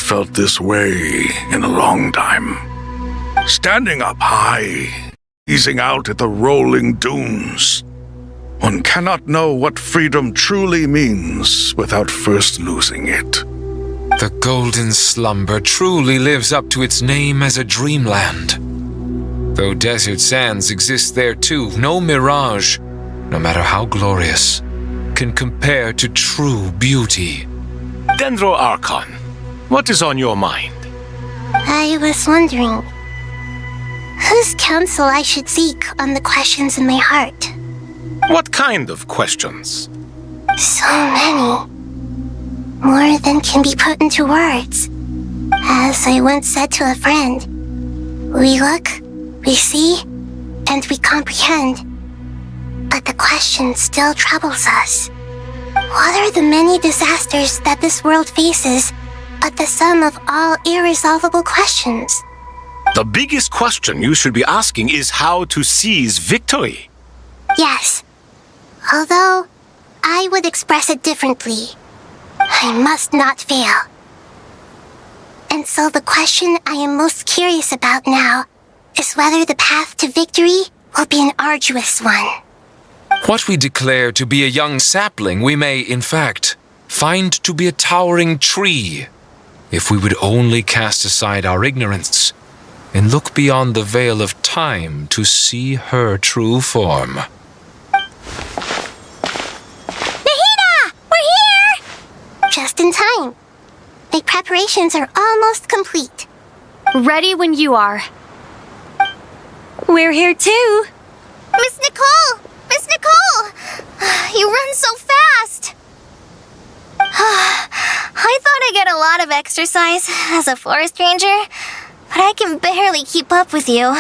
felt this way in a long time. Standing up high, gazing out at the rolling dunes. One cannot know what freedom truly means without first losing it. The golden slumber truly lives up to its name as a dreamland. Though desert sands exist there too, no mirage, no matter how glorious, can compare to true beauty. Dendro Archon, what is on your mind? I was wondering whose counsel I should seek on the questions in my heart. What kind of questions? So many. More than can be put into words. As I once said to a friend, we look, we see, and we comprehend. But the question still troubles us. What are the many disasters that this world faces, but the sum of all irresolvable questions? The biggest question you should be asking is how to seize victory. Yes. Although, I would express it differently. I must not fail. And so the question I am most curious about now is whether the path to victory will be an arduous one. What we declare to be a young sapling, we may, in fact, find to be a towering tree, if we would only cast aside our ignorance and look beyond the veil of time to see her true form. Just in time. The preparations are almost complete. Ready when you are. We're here too. Miss Nicole! Miss Nicole! You run so fast! I thought I'd get a lot of exercise as a forest ranger, but I can barely keep up with you.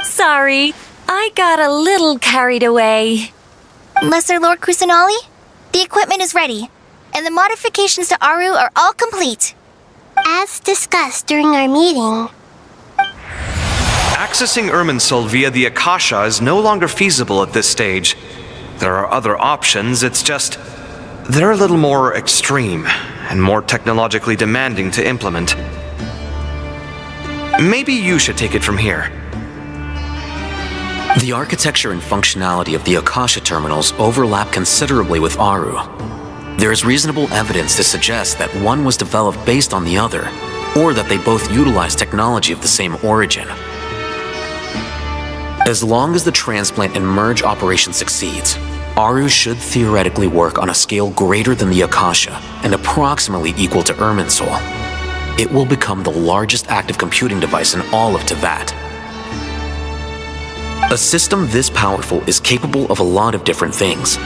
Sorry, I got a little carried away. Lesser Lord Kusanali, the equipment is ready, and the modifications to Aru are all complete. As discussed during our meeting, accessing Irminsul via the Akasha is no longer feasible at this stage. There are other options, it's just they're a little more extreme and more technologically demanding to implement. Maybe you should take it from here. The architecture and functionality of the Akasha terminals overlap considerably with Aru. There is reasonable evidence to suggest that one was developed based on the other, or that they both utilize technology of the same origin. As long as the transplant and merge operation succeeds, Aru should theoretically work on a scale greater than the Akasha and approximately equal to Irminsul. It will become the largest active computing device in all of Teyvat. A system this powerful is capable of a lot of different things.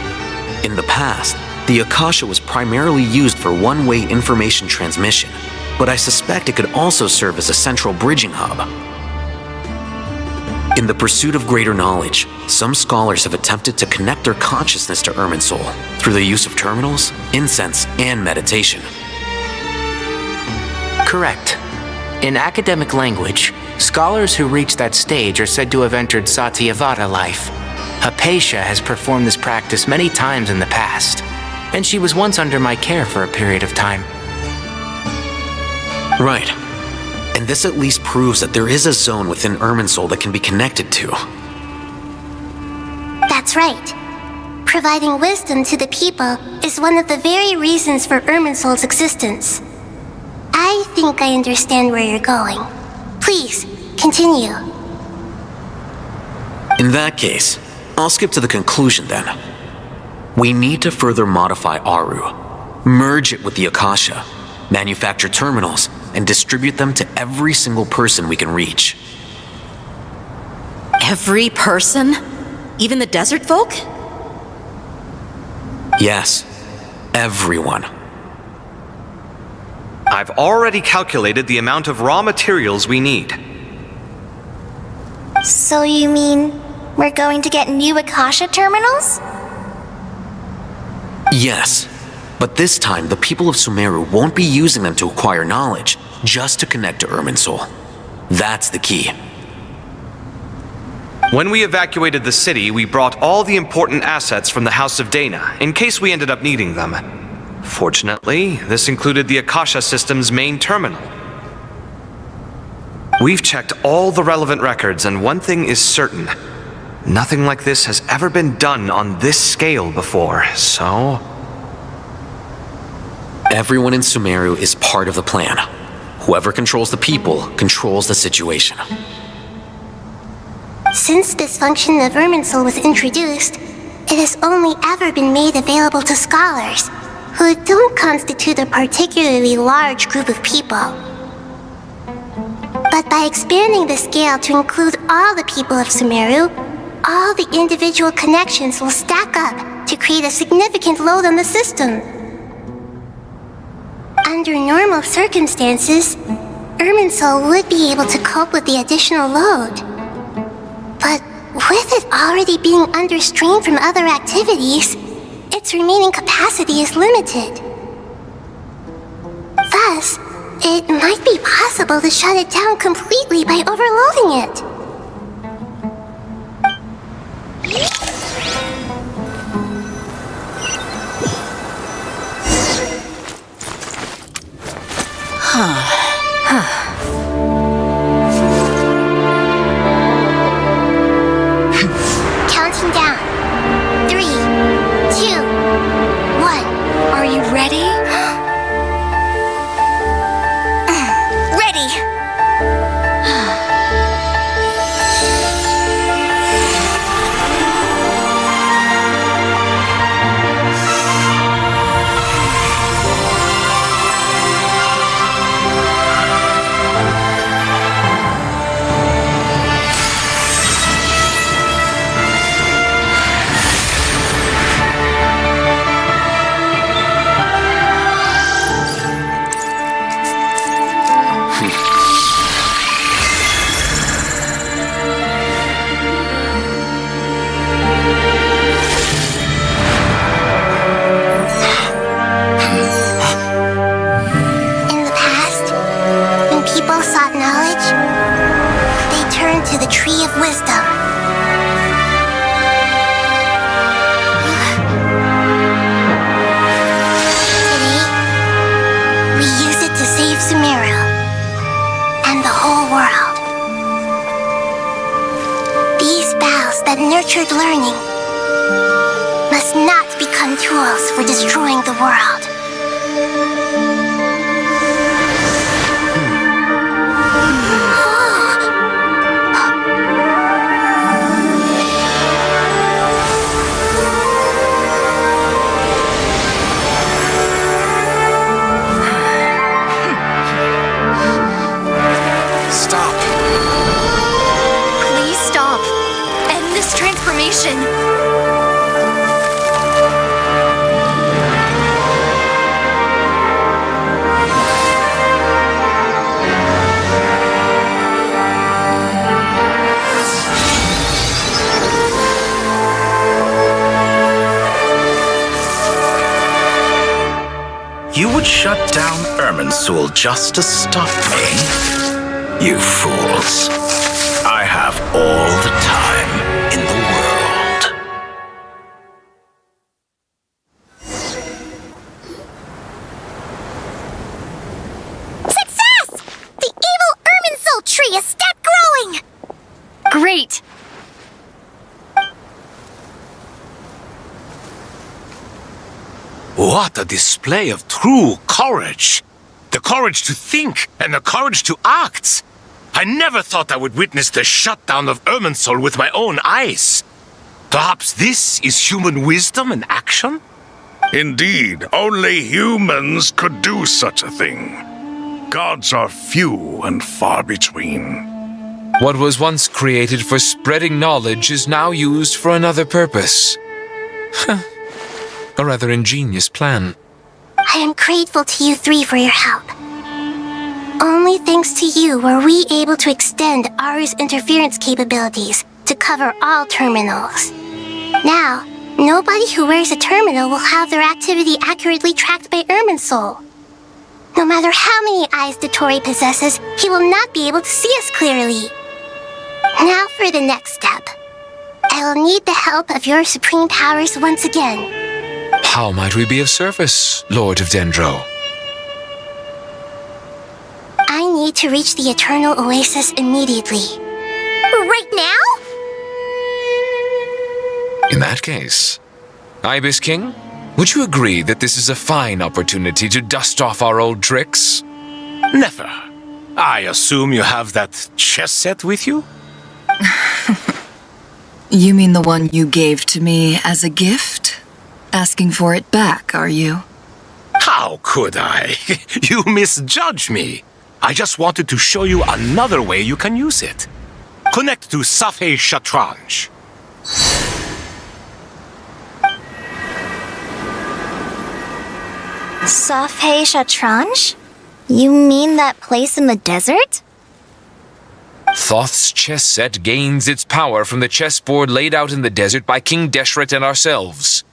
In the past, the Akasha was primarily used for one-way information transmission, but I suspect it could also serve as a central bridging hub. In the pursuit of greater knowledge, some scholars have attempted to connect their consciousness to Irminsul through the use of terminals, incense, and meditation. Correct. In academic language, scholars who reach that stage are said to have entered Satyavada life. Hypatia has performed this practice many times in the past, and she was once under my care for a period of time. Right. And this at least proves that there is a zone within Irminsul that can be connected to. that's right. Providing wisdom to the people is one of the very reasons for Irminsul's existence. I think I understand where you're going. Please, continue. In that case, I'll skip to the conclusion then. We need to further modify Aru, merge it with the Akasha, manufacture terminals, and distribute them to every single person we can reach. Every person? Even the desert folk? Yes, everyone. I've already calculated the amount of raw materials we need. So you mean we're going to get new Akasha terminals? Yes, but this time the people of Sumeru won't be using them to acquire knowledge, just to connect to Irminsul. That's the key. When we evacuated the city, we brought all the important assets from the House of Dana, in case we ended up needing them. Fortunately, this included the Akasha system's main terminal. We've checked all the relevant records, and one thing is certain. Nothing like this has ever been done on this scale before, so... Everyone in Sumeru is part of the plan. Whoever controls the people controls the situation. Since this function of Irminsul was introduced, it has only ever been made available to scholars, who don't constitute a particularly large group of people. But by expanding the scale to include all the people of Sumeru, all the individual connections will stack up to create a significant load on the system. Under normal circumstances, Irminsul would be able to cope with the additional load. But with it already being under strain from other activities, its remaining capacity is limited. Thus, it might be possible to shut it down completely by overloading it. Counting down. 3, 2, 1. Are you ready? Ready! In the past, when people sought knowledge, they turned to the Tree of Wisdom. Today, we use it to save Sumeru and the whole world. These boughs that nurtured learning must not become tools for destroying the world. Stop. Please stop. End this transformation. You would shut down Irminsul just to stop me? You fools. I have all the time in the world. Success! The evil Irminsul tree has stopped growing! Great! What a display of true courage! The courage to think and the courage to act! I never thought I would witness the shutdown of Irminsul with my own eyes. Perhaps this is human wisdom in action? Indeed, only humans could do such a thing. Gods are few and far between. What was once created for spreading knowledge is now used for another purpose. A rather ingenious plan. I am grateful to you three for your help. Only thanks to you were we able to extend Aru's interference capabilities to cover all terminals. Now, nobody who wears a terminal will have their activity accurately tracked by Irminsul. No matter how many eyes Dotori possesses, he will not be able to see us clearly. Now for the next step. I will need the help of your supreme powers once again. How might we be of service, Lord of Dendro? I need to reach the Eternal Oasis immediately. Right now? In that case, Ibis King, would you agree that this is a fine opportunity to dust off our old tricks? Never. I assume you have that chess set with you? You mean the one you gave to me as a gift? Asking for it back, are you? How could I? You misjudge me. I just wanted to show you another way you can use it. Connect to Safei Shatranj. Safei Shatranj? You mean that place in the desert? Thoth's chess set gains its power from the chessboard laid out in the desert by King Deshret and ourselves.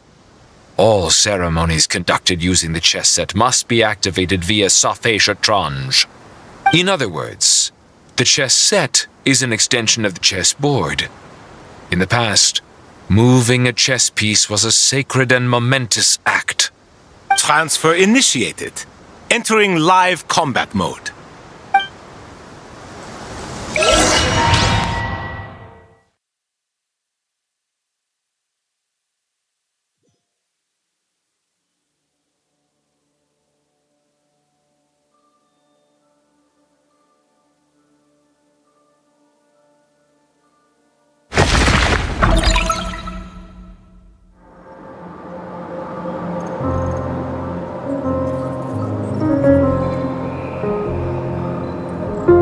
All ceremonies conducted using the chess set must be activated via Safei Shatranj. In other words, the chess set is an extension of the chessboard. In the past, moving a chess piece was a sacred and momentous act. Transfer initiated. Entering live combat mode.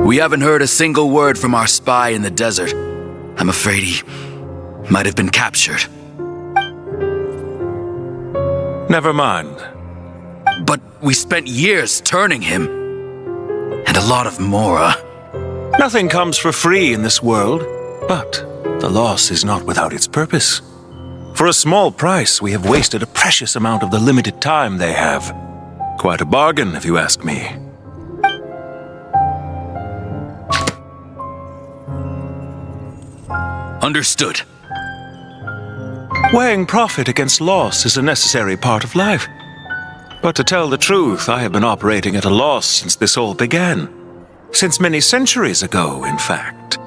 We haven't heard a single word from our spy in the desert. I'm afraid he might have been captured. Never mind. But we spent years turning him. And a lot of Mora. Nothing comes for free in this world, but the loss is not without its purpose. For a small price, we have wasted a precious amount of the limited time they have. Quite a bargain, if you ask me. Understood. Weighing profit against loss is a necessary part of life. But to tell the truth, I have been operating at a loss since this all began. Since many centuries ago, in fact.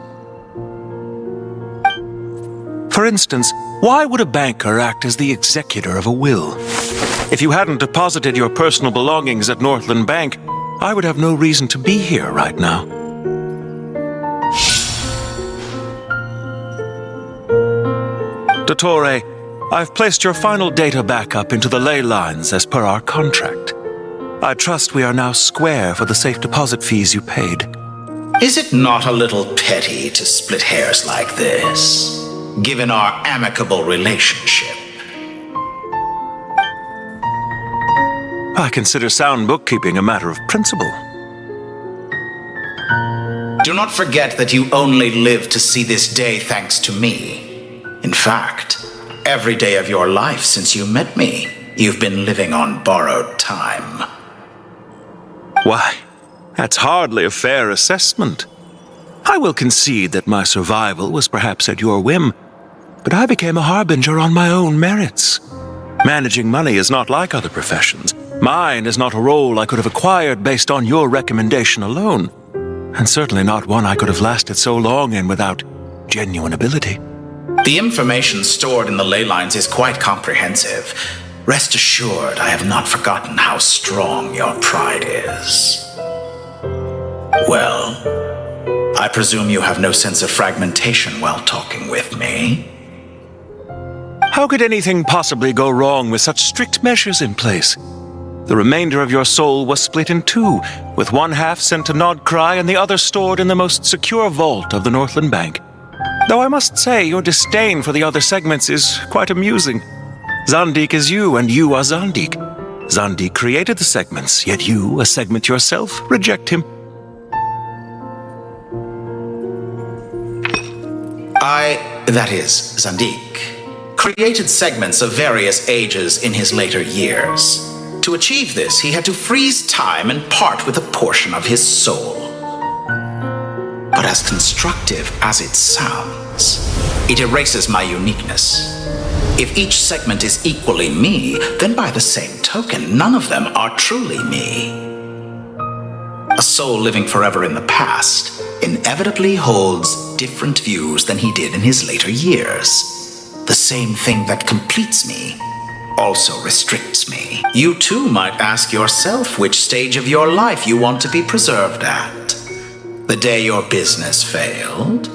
For instance, why would a banker act as the executor of a will? If you hadn't deposited your personal belongings at Northland Bank, I would have no reason to be here right now. Dottore, I've placed your final data backup into the ley lines as per our contract. I trust we are now square for the safe deposit fees you paid. Is it not a little petty to split hairs like this, given our amicable relationship? I consider sound bookkeeping a matter of principle. Do not forget that you only live to see this day thanks to me. In fact, every day of your life since you met me, you've been living on borrowed time. Why, that's hardly a fair assessment. I will concede that my survival was perhaps at your whim, but I became a harbinger on my own merits. Managing money is not like other professions. Mine is not a role I could have acquired based on your recommendation alone, and certainly not one I could have lasted so long in without genuine ability. The information stored in the ley lines is quite comprehensive. Rest assured, I have not forgotten how strong your pride is. Well, I presume you have no sense of fragmentation while talking with me. How could anything possibly go wrong with such strict measures in place? The remainder of your soul was split in two, with one half sent to Nodcry and the other stored in the most secure vault of the Northland Bank. Though I must say, your disdain for the other segments is quite amusing. Zandik is you, and you are Zandik. Zandik created the segments, yet you, a segment yourself, reject him. That is, Zandik, created segments of various ages in his later years. To achieve this, he had to freeze time and part with a portion of his soul. But as constructive as it sounds, it erases my uniqueness. If each segment is equally me, then by the same token, none of them are truly me. A soul living forever in the past inevitably holds different views than he did in his later years. The same thing that completes me also restricts me. You too might ask yourself which stage of your life you want to be preserved at. The day your business failed?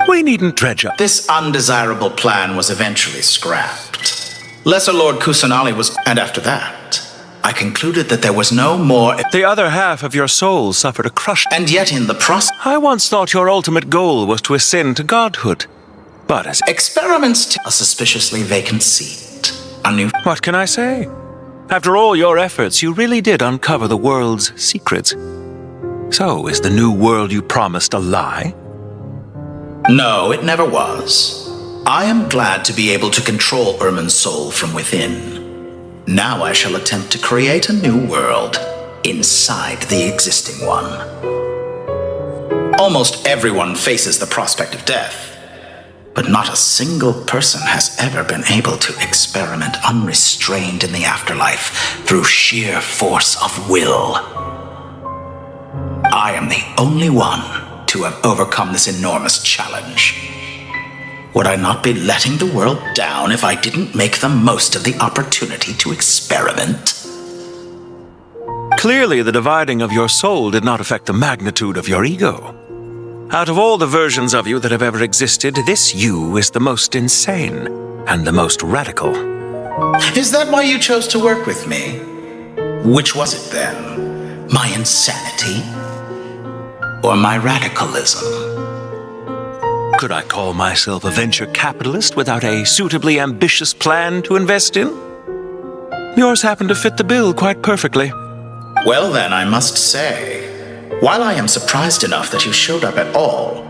We needn't dredge up. This undesirable plan was eventually scrapped. Lesser Lord Kusanali was... And after that, I concluded that there was no more... The other half of your soul suffered a crush. And yet in the process... I once thought your ultimate goal was to ascend to godhood. But as... Experiments to... A suspiciously vacant seat. A new... What can I say? After all your efforts, you really did uncover the world's secrets. So, is the new world you promised a lie? No, it never was. I am glad to be able to control Irmin's soul from within. Now I shall attempt to create a new world inside the existing one. Almost everyone faces the prospect of death, but not a single person has ever been able to experiment unrestrained in the afterlife through sheer force of will. I am the only one to have overcome this enormous challenge. Would I not be letting the world down if I didn't make the most of the opportunity to experiment? Clearly, the dividing of your soul did not affect the magnitude of your ego. Out of all the versions of you that have ever existed, this you is the most insane and the most radical. Is that why you chose to work with me? Which was it then? My insanity? Or my radicalism? Could I call myself a venture capitalist without a suitably ambitious plan to invest in? Yours happened to fit the bill quite perfectly. Well then, I must say, while I am surprised enough that you showed up at all,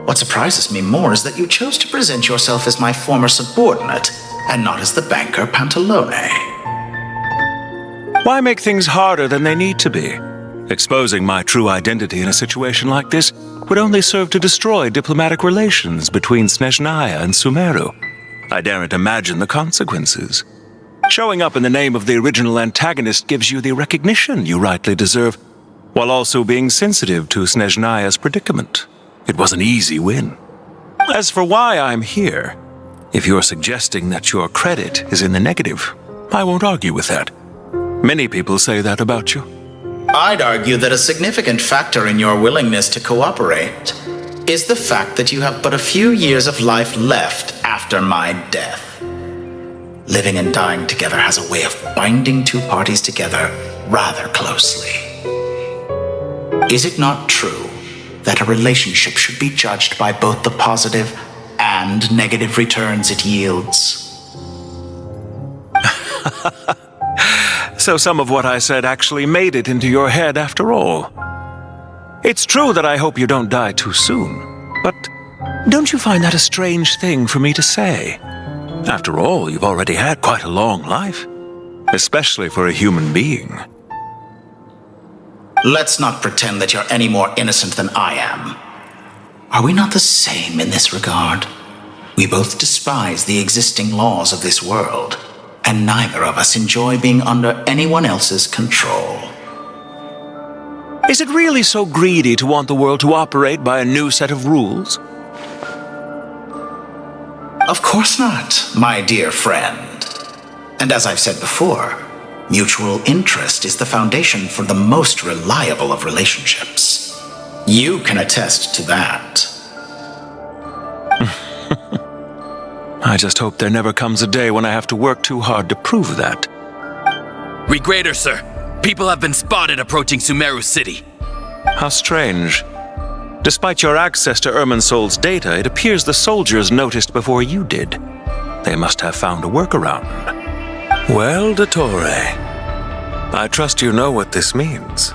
what surprises me more is that you chose to present yourself as my former subordinate and not as the banker Pantalone. Why make things harder than they need to be? Exposing my true identity in a situation like this would only serve to destroy diplomatic relations between Snezhnaya and Sumeru. I daren't imagine the consequences. Showing up in the name of the original antagonist gives you the recognition you rightly deserve, while also being sensitive to Snezhnaya's predicament. It was an easy win. As for why I'm here, if you're suggesting that your credit is in the negative, I won't argue with that. Many people say that about you. I'd argue that a significant factor in your willingness to cooperate is the fact that you have but a few years of life left after my death. Living and dying together has a way of binding two parties together rather closely. Is it not true that a relationship should be judged by both the positive and negative returns it yields? So some of what I said actually made it into your head after all. It's true that I hope you don't die too soon, but don't you find that a strange thing for me to say? After all, you've already had quite a long life, especially for a human being. Let's not pretend that you're any more innocent than I am. Are we not the same in this regard? We both despise the existing laws of this world, and neither of us enjoy being under anyone else's control. Is it really so greedy to want the world to operate by a new set of rules? Of course not, my dear friend. And as I've said before, mutual interest is the foundation for the most reliable of relationships. You can attest to that. I just hope there never comes a day when I have to work too hard to prove that. Regrettor, sir. People have been spotted approaching Sumeru City. How strange. Despite your access to Irminsol's data, it appears the soldiers noticed before you did. They must have found a workaround. Well, Dottore, I trust you know what this means.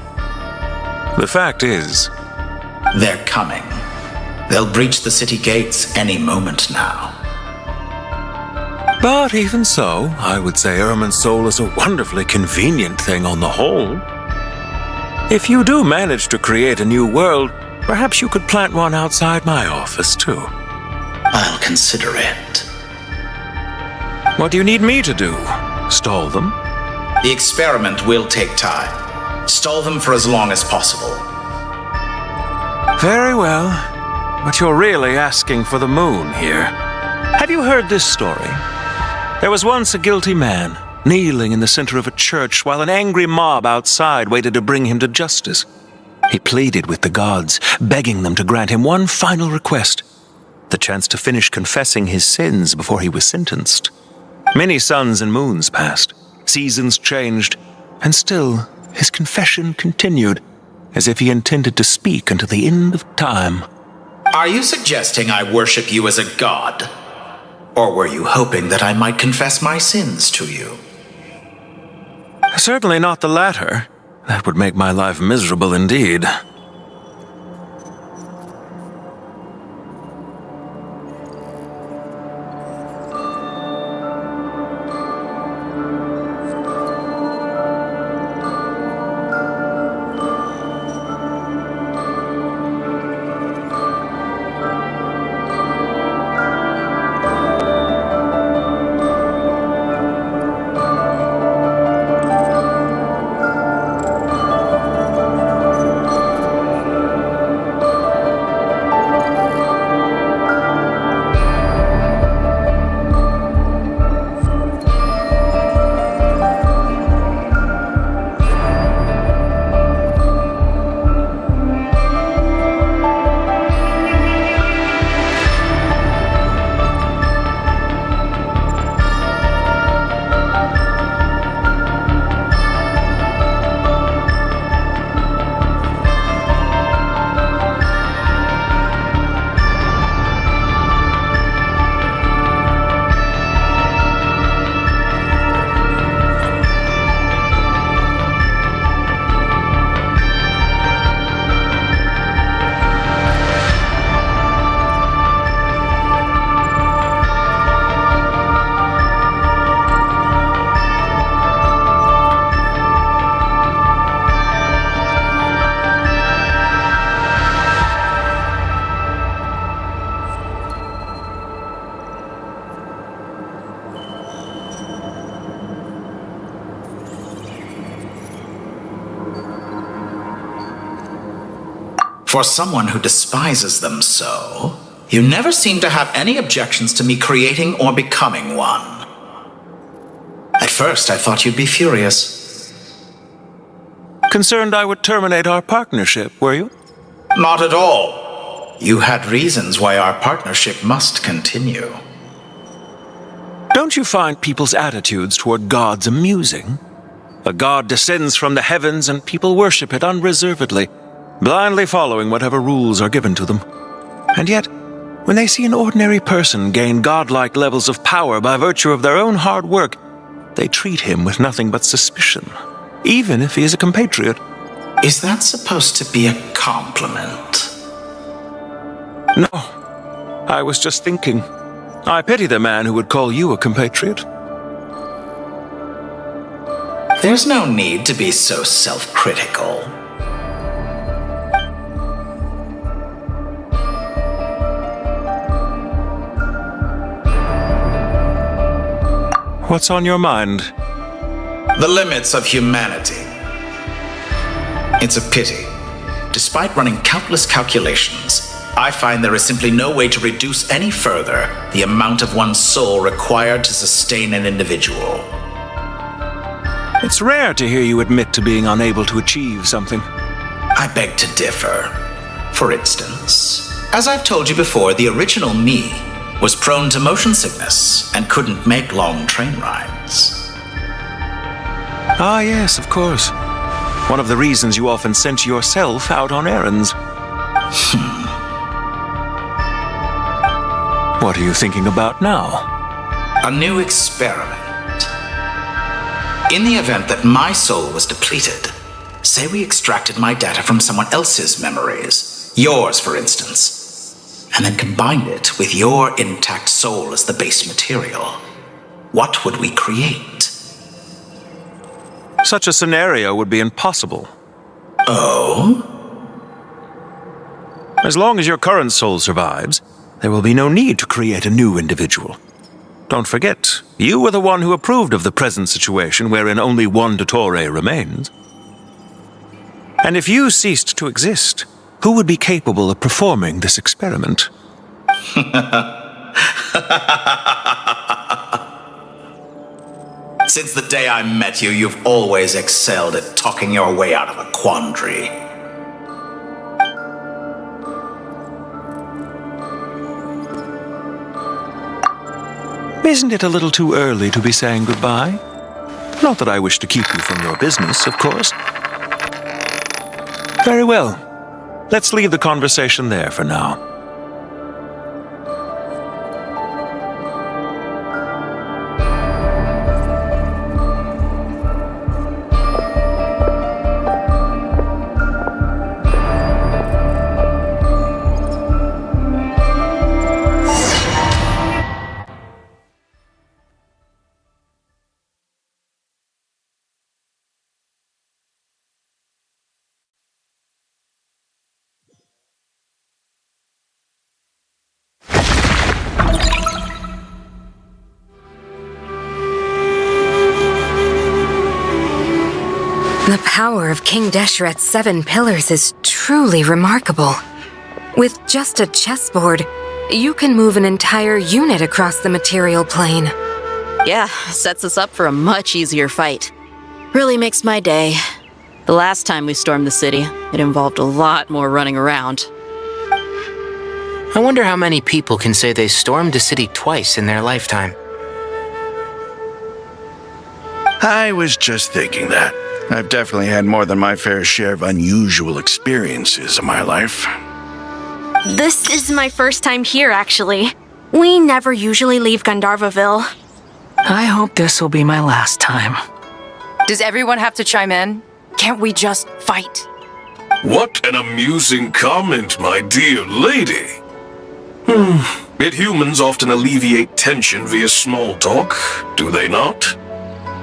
The fact is... They're coming. They'll breach the city gates any moment now. But even so, I would say Irminsol is a wonderfully convenient thing on the whole. If you do manage to create a new world, perhaps you could plant one outside my office, too. I'll consider it. What do you need me to do? Stall them? The experiment will take time. Stall them for as long as possible. Very well. But you're really asking for the moon here. Have you heard this story? There was once a guilty man, kneeling in the center of a church while an angry mob outside waited to bring him to justice. He pleaded with the gods, begging them to grant him one final request, the chance to finish confessing his sins before he was sentenced. Many suns and moons passed, seasons changed, and still his confession continued, as if he intended to speak until the end of time. Are you suggesting I worship you as a god? Or were you hoping that I might confess my sins to you? Certainly not the latter. That would make my life miserable indeed. For someone who despises them so, you never seem to have any objections to me creating or becoming one. At first, I thought you'd be furious. Concerned I would terminate our partnership, were you? Not at all. You had reasons why our partnership must continue. Don't you find people's attitudes toward gods amusing? A god descends from the heavens and people worship it unreservedly, blindly following whatever rules are given to them. And yet, when they see an ordinary person gain godlike levels of power by virtue of their own hard work, they treat him with nothing but suspicion, even if he is a compatriot. Is that supposed to be a compliment? No, I was just thinking. I pity the man who would call you a compatriot. There's no need to be so self-critical. What's on your mind? The limits of humanity. It's a pity. Despite running countless calculations, I find there is simply no way to reduce any further the amount of one's soul required to sustain an individual. It's rare to hear you admit to being unable to achieve something. I beg to differ. For instance, as I've told you before, the original me was prone to motion sickness and couldn't make long train rides. Ah, yes, of course. One of the reasons you often sent yourself out on errands. What are you thinking about now? A new experiment. In the event that my soul was depleted, say we extracted my data from someone else's memories, yours for instance, and then combined it with your intact soul as the base material, what would we create? Such a scenario would be impossible. Oh? As long as your current soul survives, there will be no need to create a new individual. Don't forget, You were the one who approved of the present situation wherein only one Dottore remains. And if you ceased to exist, who would be capable of performing this experiment? Since the day I met you, you've always excelled at talking your way out of a quandary. Isn't it a little too early to be saying goodbye? Not that I wish to keep you from your business, of course. Very well. Let's leave the conversation there for now. The power of King Deshret's 7 pillars is truly remarkable. With just a chessboard, you can move an entire unit across the material plane. Yeah, sets us up for a much easier fight. Really makes my day. The last time we stormed the city, it involved a lot more running around. I wonder how many people can say they stormed a city twice in their lifetime. I was just thinking that. I've definitely had more than my fair share of unusual experiences in my life. This is my first time here, actually. We never usually leave Gandharvaville. I hope this will be my last time. Does everyone have to chime in? Can't we just fight? What an amusing comment, my dear lady. Yet humans often alleviate tension via small talk, do they not?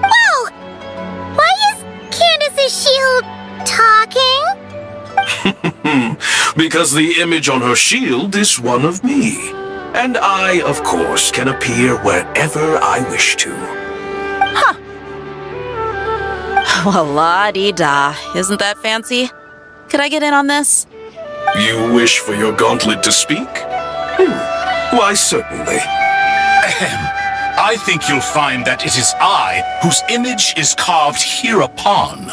Whoa! Why is Candace's shield talking? Because the image on her shield is one of me. And I, of course, can appear wherever I wish to. Huh. Well, la-dee-da. Isn't that fancy? Could I get in on this? You wish for your gauntlet to speak? Why, certainly. I think you'll find that it is I whose image is carved hereupon.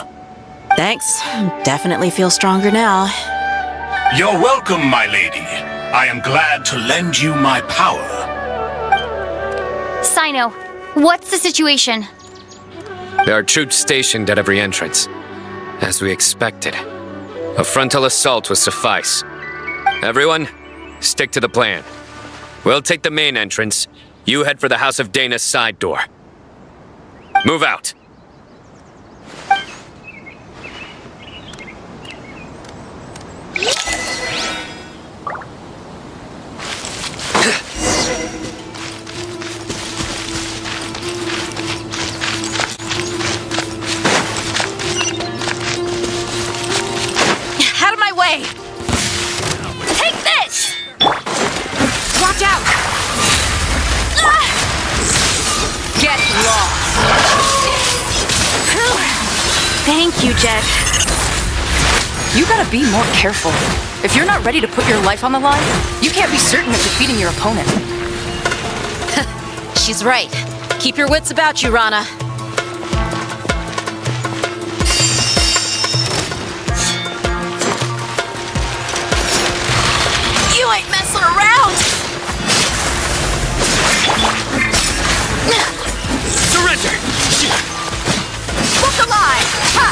Thanks. Definitely feel stronger now. You're welcome, my lady. I am glad to lend you my power. Sino, what's the situation? There are troops stationed at every entrance. As we expected. A frontal assault will suffice. Everyone, stick to the plan. We'll take the main entrance. You head for the House of Dana's side door. Move out. Out of my way! Take this! Watch out! Get lost! Thank you, Jet. You gotta be more careful. If you're not ready to put your life on the line, you can't be certain of defeating your opponent. She's right. Keep your wits about you, Rana. You ain't messing around! Surrender! Look alive! Ha!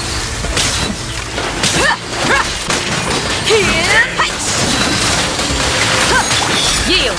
Here! Yield!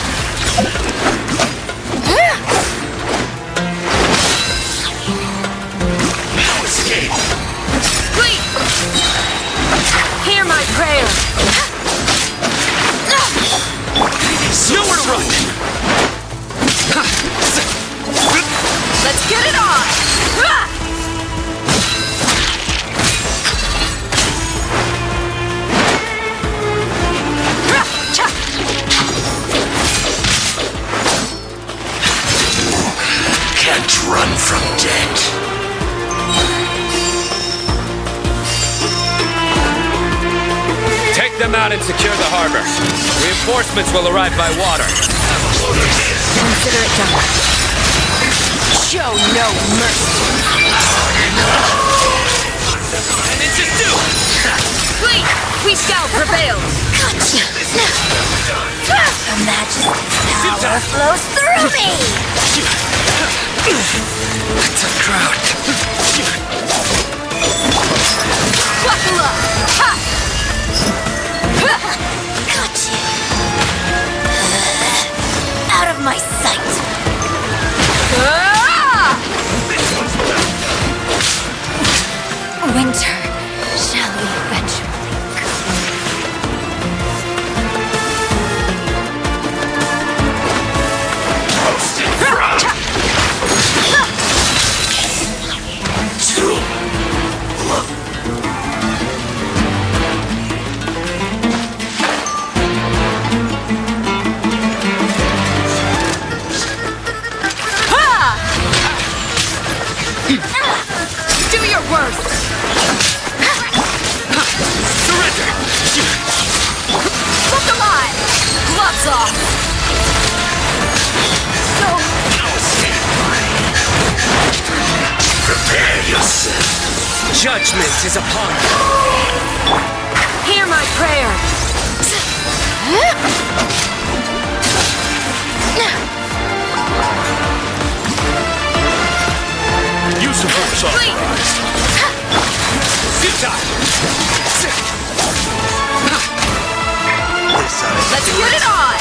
out and secure the harbor. Reinforcements will arrive by water. Consider it done. Show no mercy. Ninjas do! Flee! We shall prevail! The majesty's power flows through me! It's a crowd. Buckle up! Ha! Got you! Out of my sight! Winter shall eventually Do your worst! Surrender! Look alive! Gloves off! So... Prepare yourself. Judgment is upon you. Hear my prayer! Use of force authorized. Let's get it on!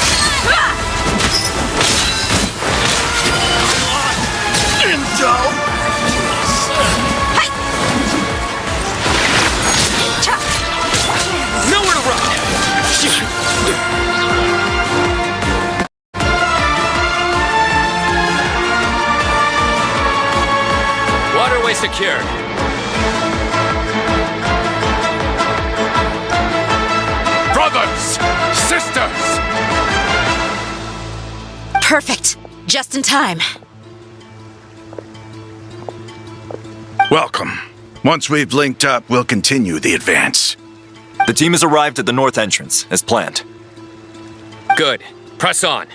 Nowhere to run! Waterway secured. Brothers! Sisters! Perfect. Just in time. Welcome. Once we've linked up, we'll continue the advance. The team has arrived at the north entrance, as planned. Good. Press on.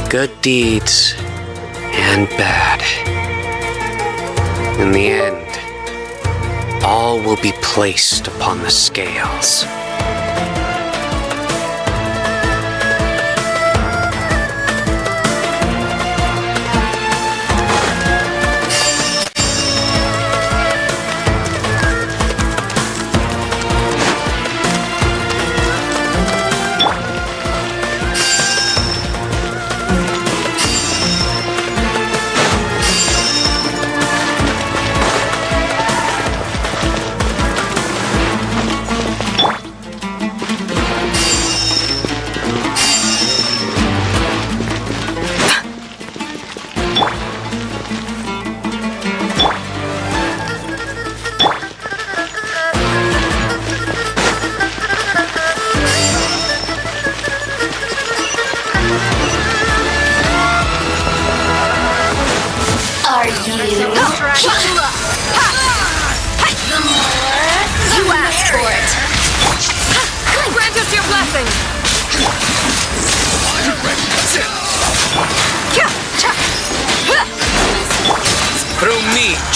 Good deeds and bad. In the end, all will be placed upon the scales.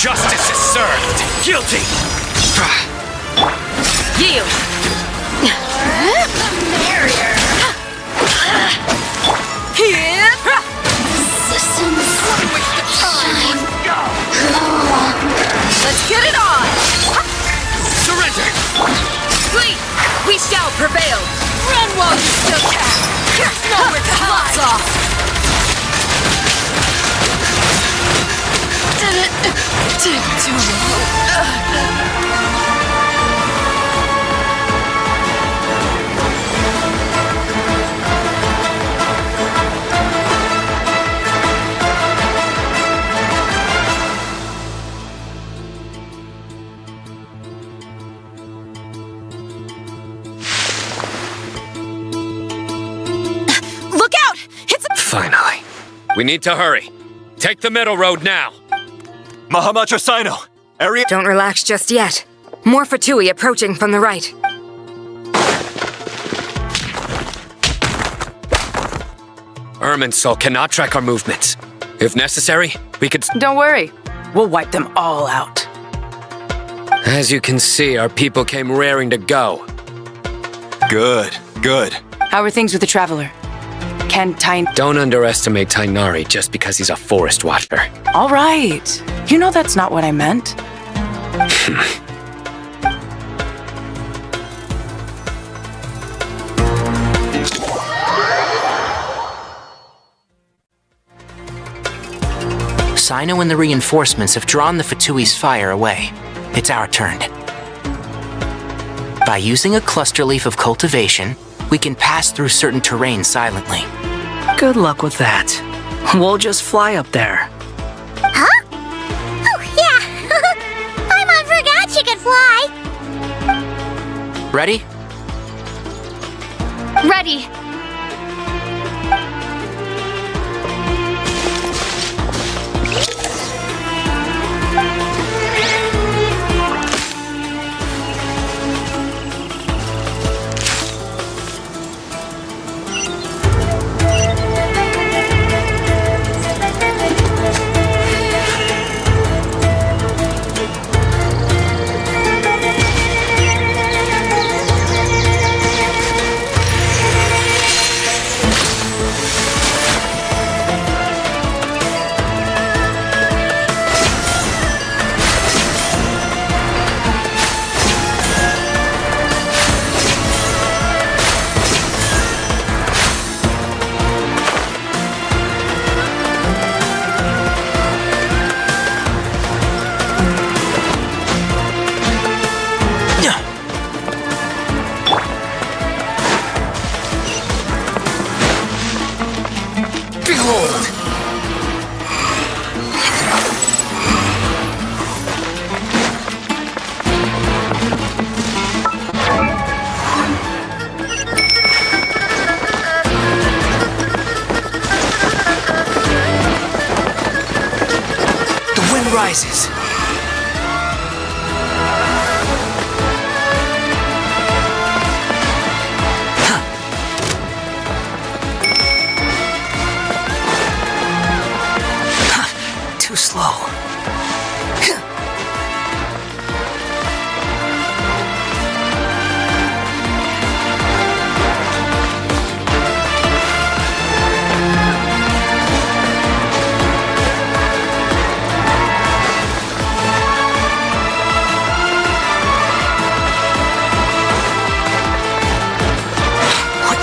Justice is served. Guilty. Yield! Barrier. Here! Systems. Waste of time! No longer. Let's get it on! Surrender. Flee! We shall prevail! Run while you still can! There's nowhere to hide! Off. Did it take too long? Look out! It's a— Finally. We need to hurry. Take the middle road now. Mahamacha Sino! Area— Don't relax just yet. More Fatui approaching from the right. Irminsul cannot track our movements. If necessary, we could— Don't worry. We'll wipe them all out. As you can see, our people came raring to go. Good, good. How are things with the Traveler? Can Tain— Don't underestimate Tainari just because he's a forest watcher. All right. You know that's not what I meant. Sino and the reinforcements have drawn the Fatui's fire away. It's our turn. By using a cluster leaf of cultivation, we can pass through certain terrain silently. Good luck with that. We'll just fly up there. Huh? Oh, yeah. Paimon forgot she could fly. Ready? Ready. Rises. Too slow.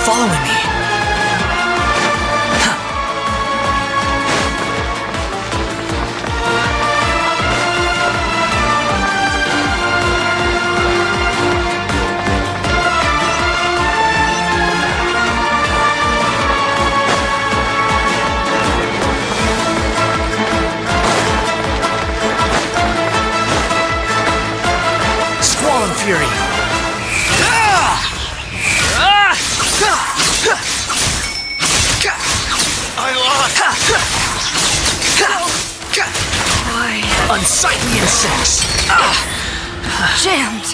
Following me. Squall and Fury. Unsightly insects! Jammed!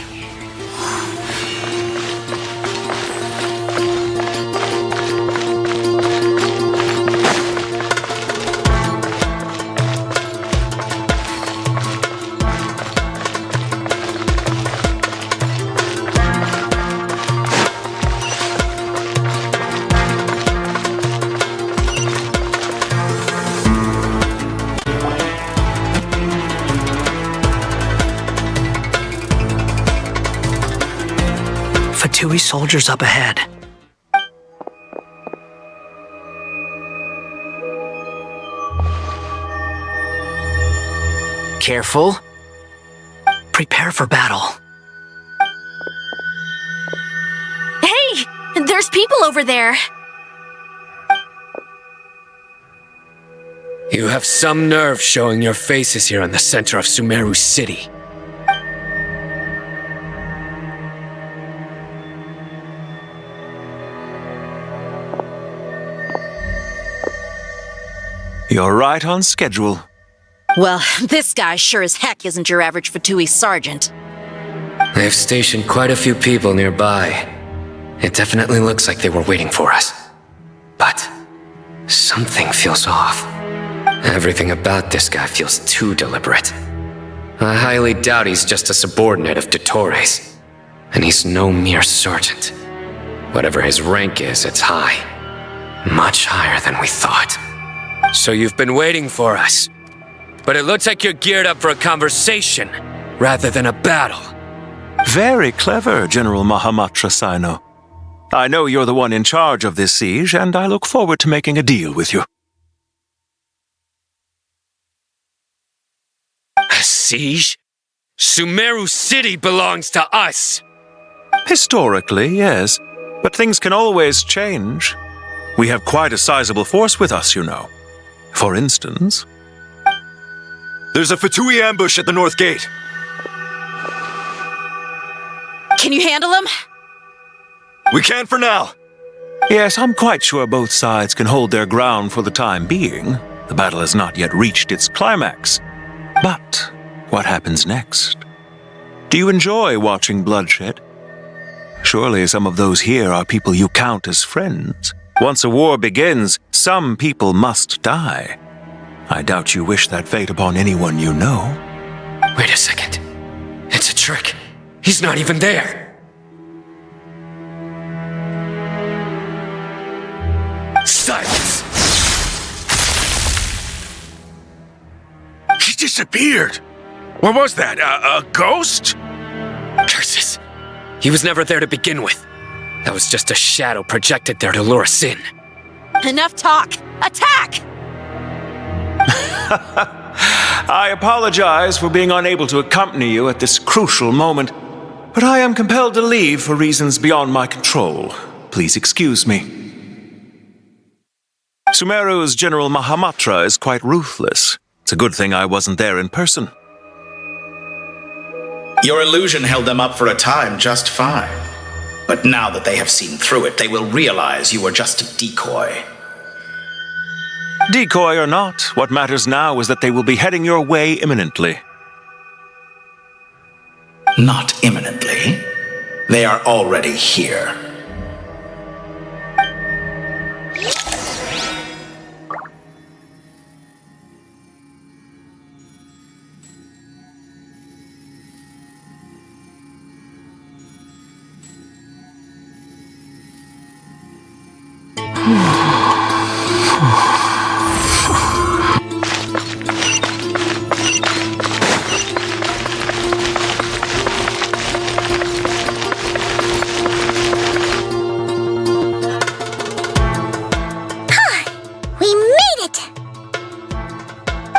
Fatui soldiers up ahead. Careful. Prepare for battle. Hey! There's people over there! You have some nerve showing your faces here in the center of Sumeru City. You're right on schedule. Well, this guy sure as heck isn't your average Fatui sergeant. They've stationed quite a few people nearby. It definitely looks like they were waiting for us. But something feels off. Everything about this guy feels too deliberate. I highly doubt he's just a subordinate of Dottores. And he's no mere sergeant. Whatever his rank is, it's high. Much higher than we thought. So you've been waiting for us. But it looks like you're geared up for a conversation, rather than a battle. Very clever, General Mahamatra Sino. I know you're the one in charge of this siege, and I look forward to making a deal with you. A siege? Sumeru City belongs to us! Historically, yes. But things can always change. We have quite a sizable force with us, you know. For instance... There's a Fatui ambush at the north gate. Can you handle him? We can for now. Yes, I'm quite sure both sides can hold their ground for the time being. The battle has not yet reached its climax. But what happens next? Do you enjoy watching bloodshed? Surely some of those here are people you count as friends. Once a war begins, some people must die. I doubt you wish that fate upon anyone you know. Wait a second. It's a trick. He's not even there. Silence! He disappeared. What was that? A ghost? Curses. He was never there to begin with. That was just a shadow projected there to lure us in. Enough talk! Attack! I apologize for being unable to accompany you at this crucial moment, but I am compelled to leave for reasons beyond my control. Please excuse me. Sumeru's General Mahamatra is quite ruthless. It's a good thing I wasn't there in person. Your illusion held them up for a time just fine. But now that they have seen through it, they will realize you were just a decoy. Decoy or not, what matters now is that they will be heading your way imminently. Not imminently. They are already here.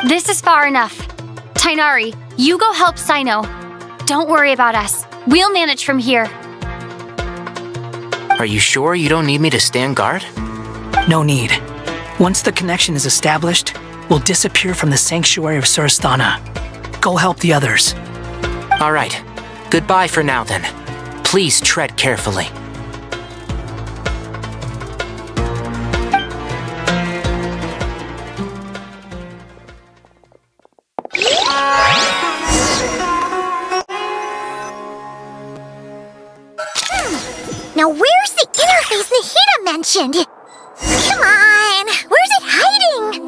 This is far enough. Tainari, you go help Sino. Don't worry about us. We'll manage from here. Are you sure you don't need me to stand guard? No need. Once the connection is established, we'll disappear from the sanctuary of Surasthana. Go help the others. All right. Goodbye for now, then. Please tread carefully. Now where's the interface Nahida mentioned? Come on! Where's it hiding?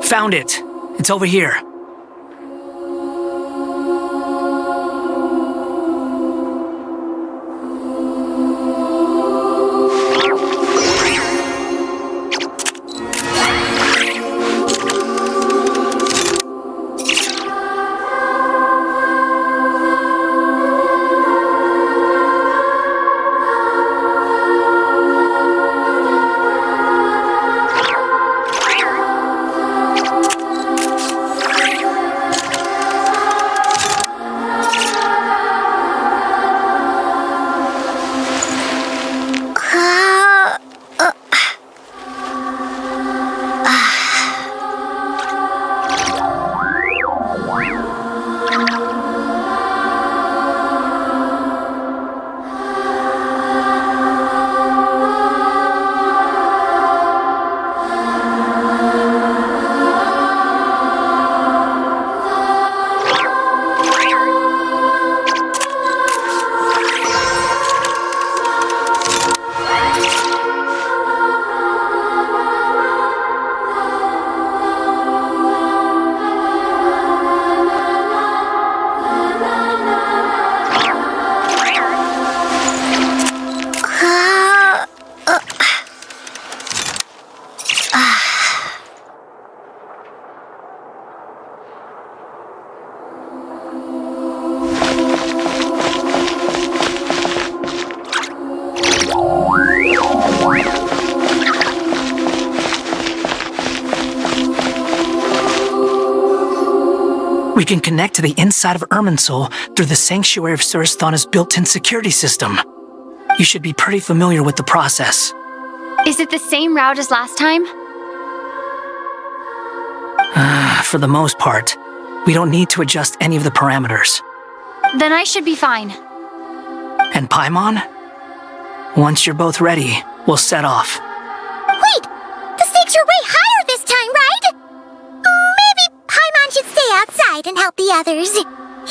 Found it. It's over here. We can connect to the inside of Irminsul through the Sanctuary of Surasthana's built-in security system. You should be pretty familiar with the process. Is it the same route as last time? For the most part, we don't need to adjust any of the parameters. Then I should be fine. And Paimon? Once you're both ready, we'll set off. Wait! The stakes are way higher this time, right? Maybe Paimon should stay outside and help the others.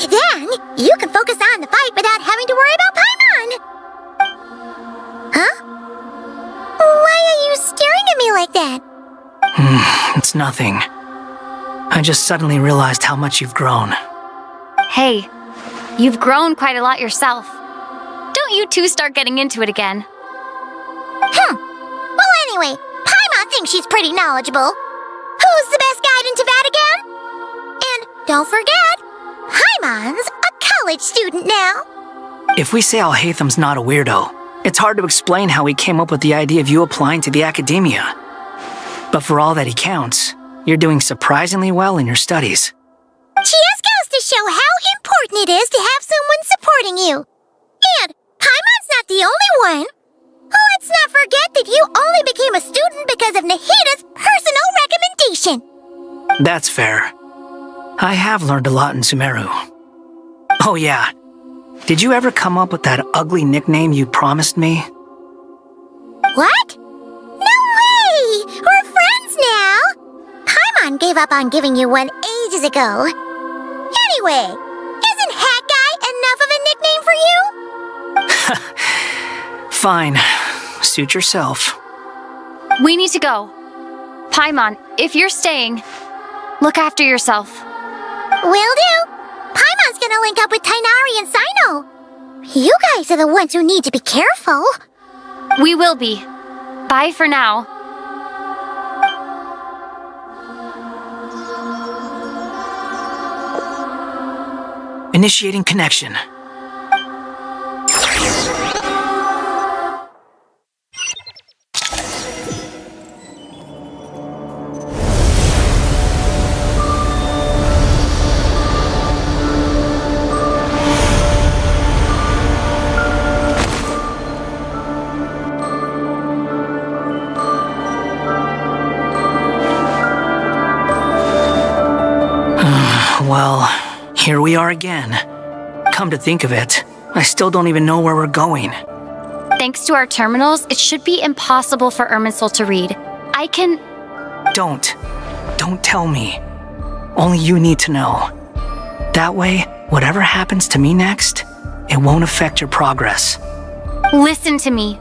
Then, you can focus on the fight without having to worry about Paimon. Huh? Why are you staring at me like that? It's nothing. I just suddenly realized how much you've grown. Hey, you've grown quite a lot yourself. Don't you two start getting into it again. Well, anyway, Paimon thinks she's pretty knowledgeable. Who's the best guide in Teyvat again? And don't forget, Paimon's a college student now. If we say Alhatham's not a weirdo, it's hard to explain how he came up with the idea of you applying to the academia. But for all that he counts, you're doing surprisingly well in your studies. Just goes to show how important it is to have someone supporting you. And Paimon's not the only one. Let's not forget that you only became a student because of Nahida's personal recommendation. That's fair. I have learned a lot in Sumeru. Oh yeah, did you ever come up with that ugly nickname you promised me? What? No way! We're friends now! Paimon gave up on giving you one ages ago. Anyway, isn't Hat Guy enough of a nickname for you? Fine. Suit yourself. We need to go. Paimon, if you're staying, look after yourself. Will do. Paimon's gonna link up with Tighnari and Cyno. You guys are the ones who need to be careful. We will be. Bye for now. Initiating connection. Well, here we are again. Come to think of it, I still don't even know where we're going. Thanks to our terminals, it should be impossible for Irminsul to read. I can... Don't tell me. Only you need to know. That way, whatever happens to me next, it won't affect your progress. Listen to me.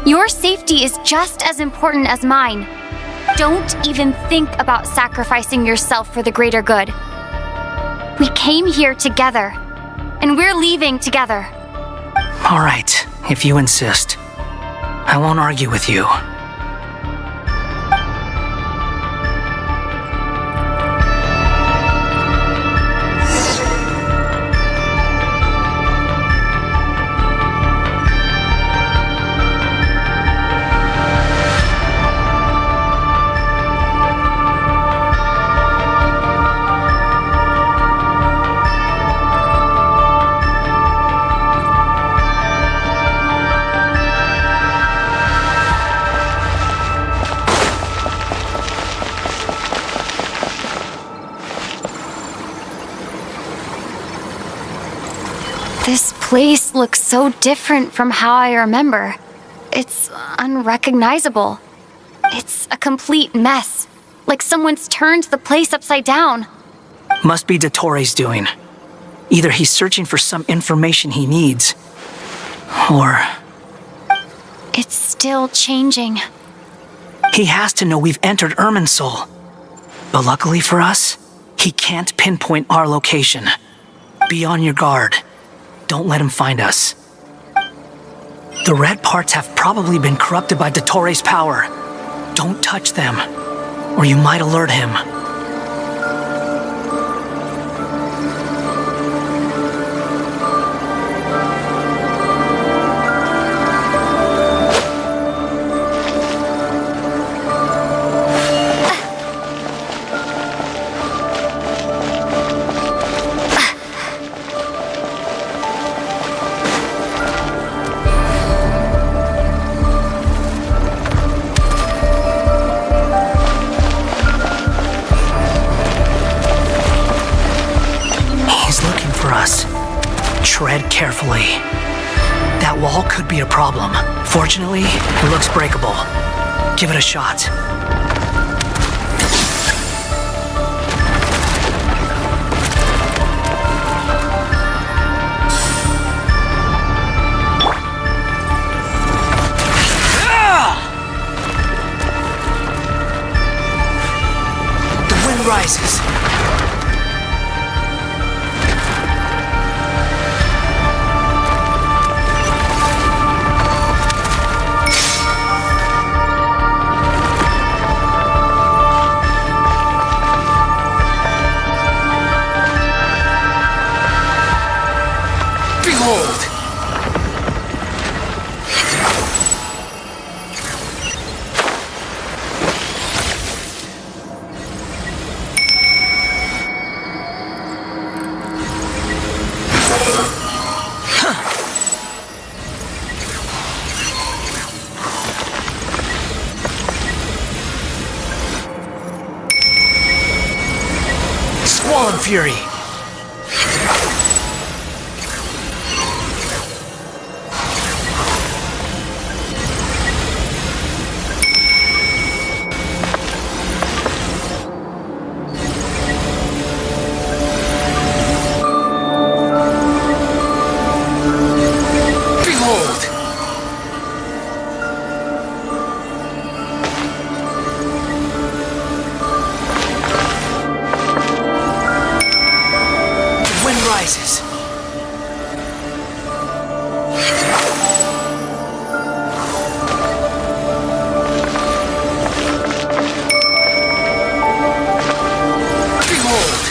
Your safety is just as important as mine. Don't even think about sacrificing yourself for the greater good. We came here together, and we're leaving together. All right, if you insist. I won't argue with you. This place looks so different from how I remember. It's unrecognizable. It's a complete mess, like someone's turned the place upside down. Must be Dottoro's doing. Either he's searching for some information he needs, or... It's still changing. He has to know we've entered Irminsul. But luckily for us, he can't pinpoint our location. Be on your guard. Don't let him find us. The red parts have probably been corrupted by Dottoro's power. Don't touch them, or you might alert him. Tread carefully. That wall could be a problem. Fortunately, it looks breakable. Give it a shot. The wind rises. Squall and Fury. Rises. Behold!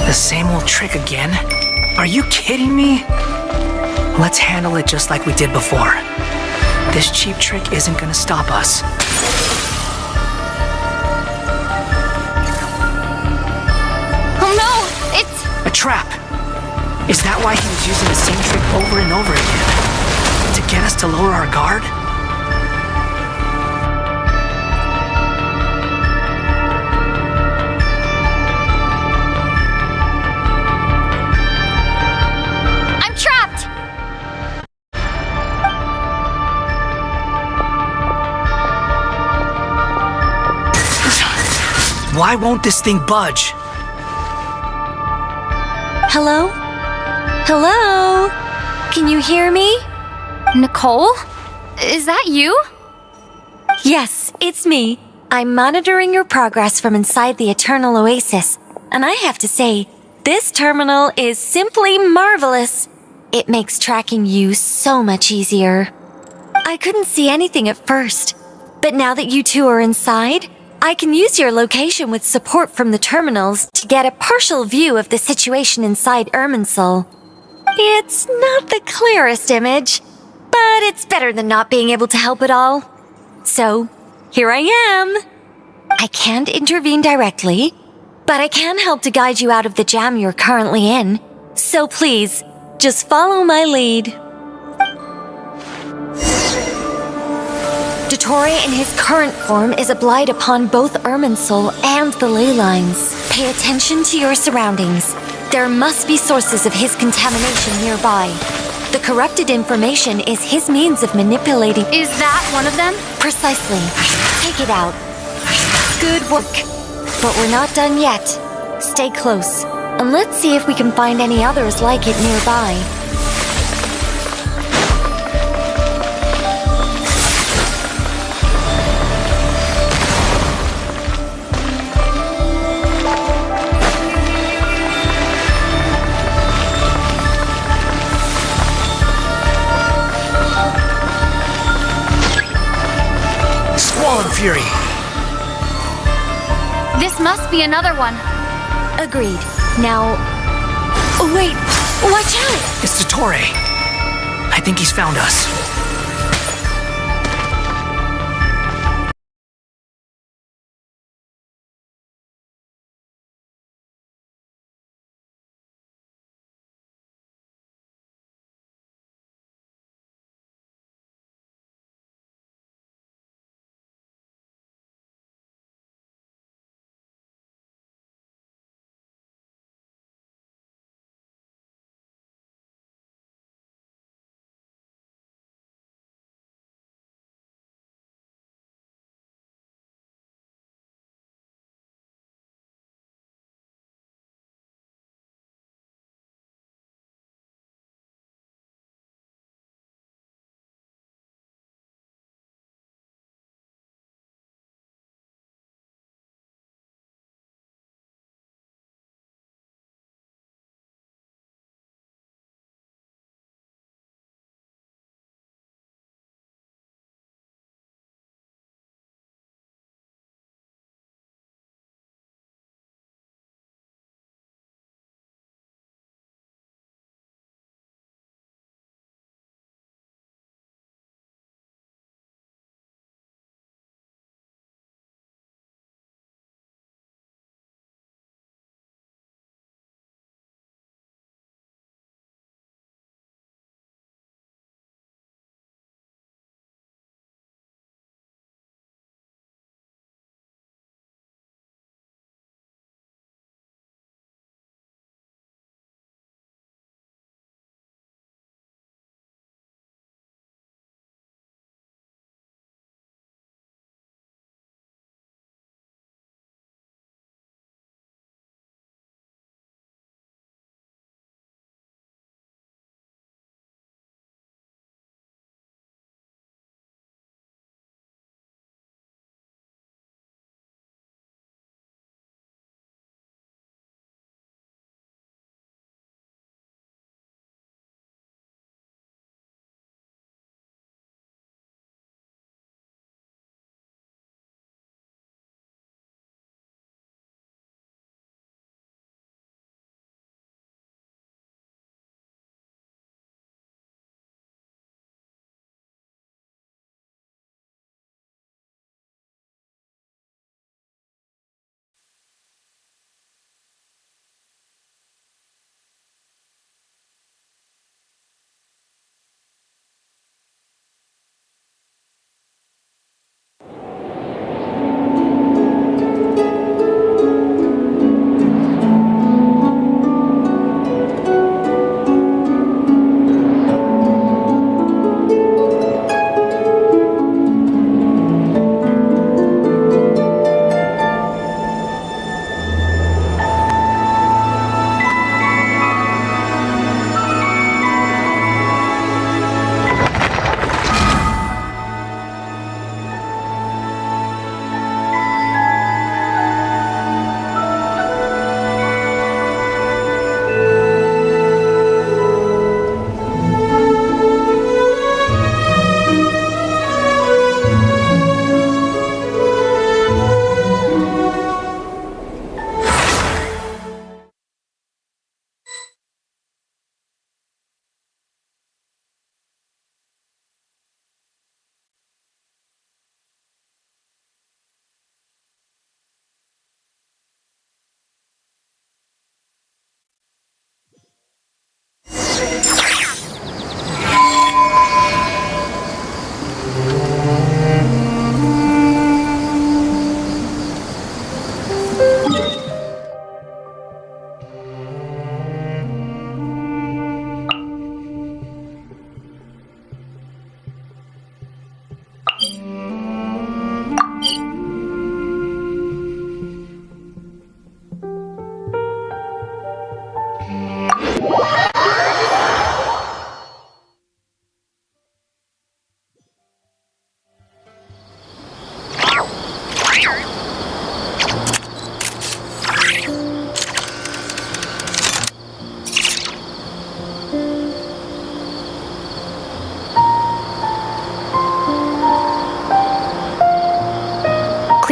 The same old trick again? Are you kidding me? Let's handle it just like we did before. This cheap trick isn't gonna stop us. A trap! Is that why he was using the same trick over and over again? To get us to lower our guard? I'm trapped! Why won't this thing budge? Hello? Hello? Can you hear me? Nicole? Is that you? Yes, it's me. I'm monitoring your progress from inside the Eternal Oasis, and I have to say, this terminal is simply marvelous. It makes tracking you so much easier. I couldn't see anything at first, but now that you two are inside, I can use your location with support from the terminals to get a partial view of the situation inside Irminsul. It's not the clearest image, but it's better than not being able to help at all. So, here I am. I can't intervene directly, but I can help to guide you out of the jam you're currently in. So please, just follow my lead. Dottore in his current form is a blight upon both Irminsul and the ley lines. Pay attention to your surroundings. There must be sources of his contamination nearby. The corrupted information is his means of manipulating. Is that one of them? Precisely. Take it out. Good work. But we're not done yet. Stay close, and let's see if we can find any others like it nearby. Fury. This must be another one. Agreed. Now... Oh, wait! Watch out! It's Dottore. I think he's found us.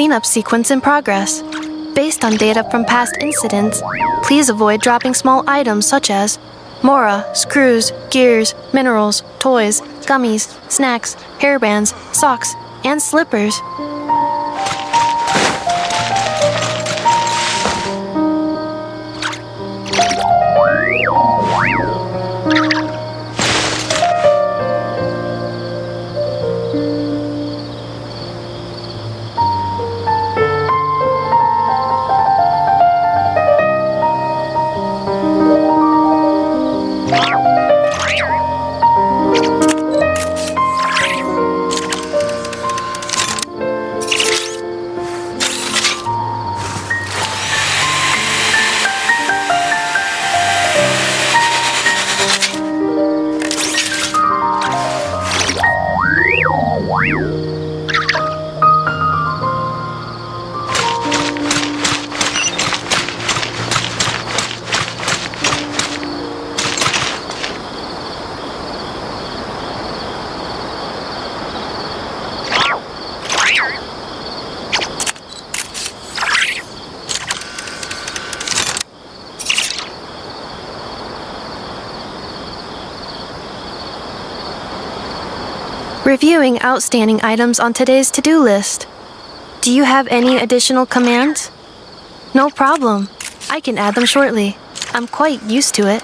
cleanup sequence in progress. Based on data from past incidents, please avoid dropping small items such as mora, screws, gears, minerals, toys, gummies, snacks, hairbands, socks, and slippers. Reviewing outstanding items on today's to-do list. Do you have any additional commands? No problem. I can add them shortly. I'm quite used to it.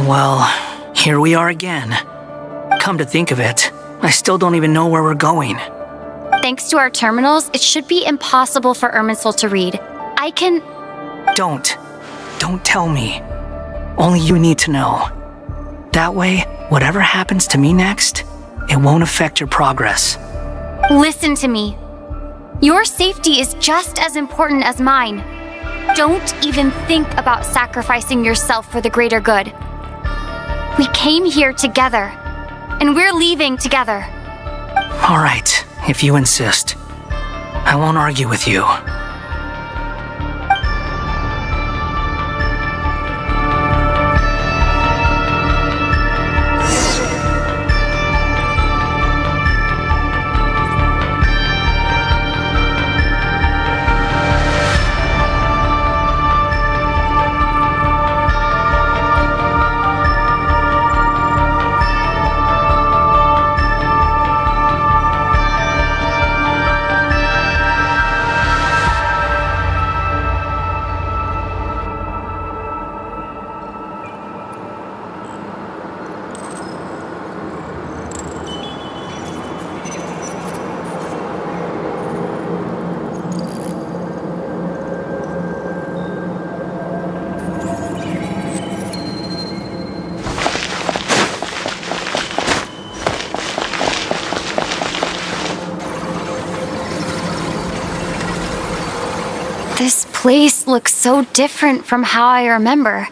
Well, here we are again. Come to think of it, I still don't even know where we're going. Thanks to our terminals, it should be impossible for Irminsul to read. I can... Don't tell me. Only you need to know. That way, whatever happens to me next, it won't affect your progress. Listen to me. Your safety is just as important as mine. Don't even think about sacrificing yourself for the greater good. We came here together, and we're leaving together. All right, if you insist. I won't argue with you. This place looks so different from how I remember.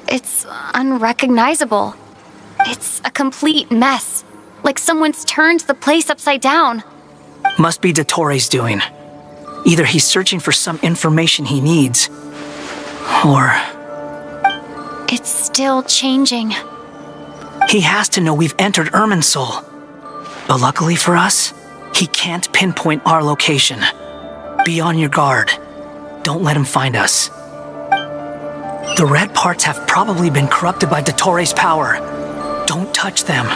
It's unrecognizable. It's a complete mess. Like someone's turned the place upside down. Must be Dottoro's doing. Either he's searching for some information he needs, or... It's still changing. He has to know we've entered Irminsul. But luckily for us, he can't pinpoint our location. Be on your guard. Don't let him find us. The red parts have probably been corrupted by Dottoro's power. Don't touch them,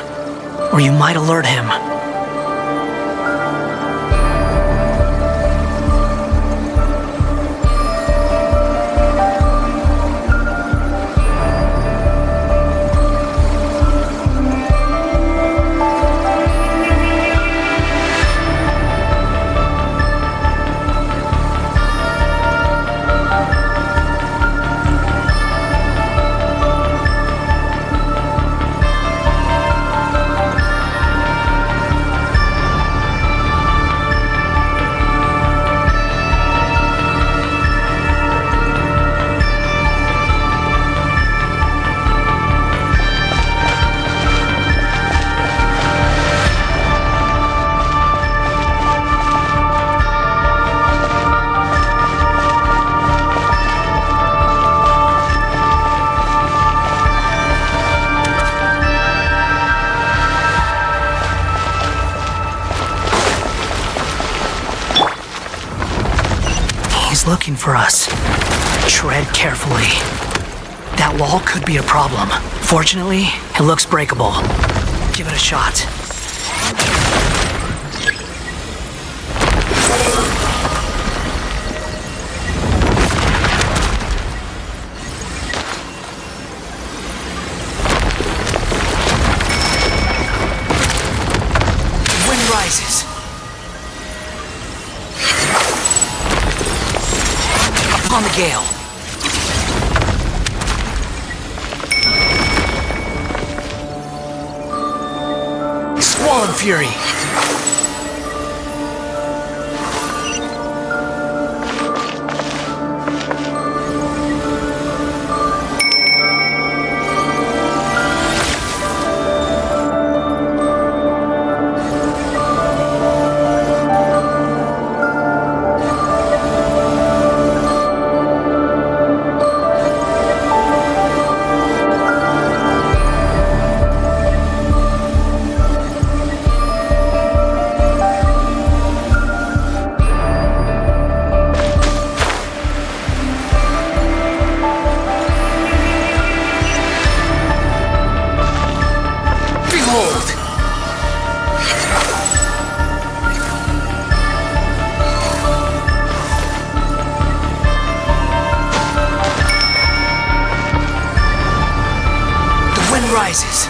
or you might alert him. Looking for us. Tread carefully. That wall could be a problem. Fortunately, it looks breakable. Give it a shot. The wind rises. On the gale. Squall and fury. Rises.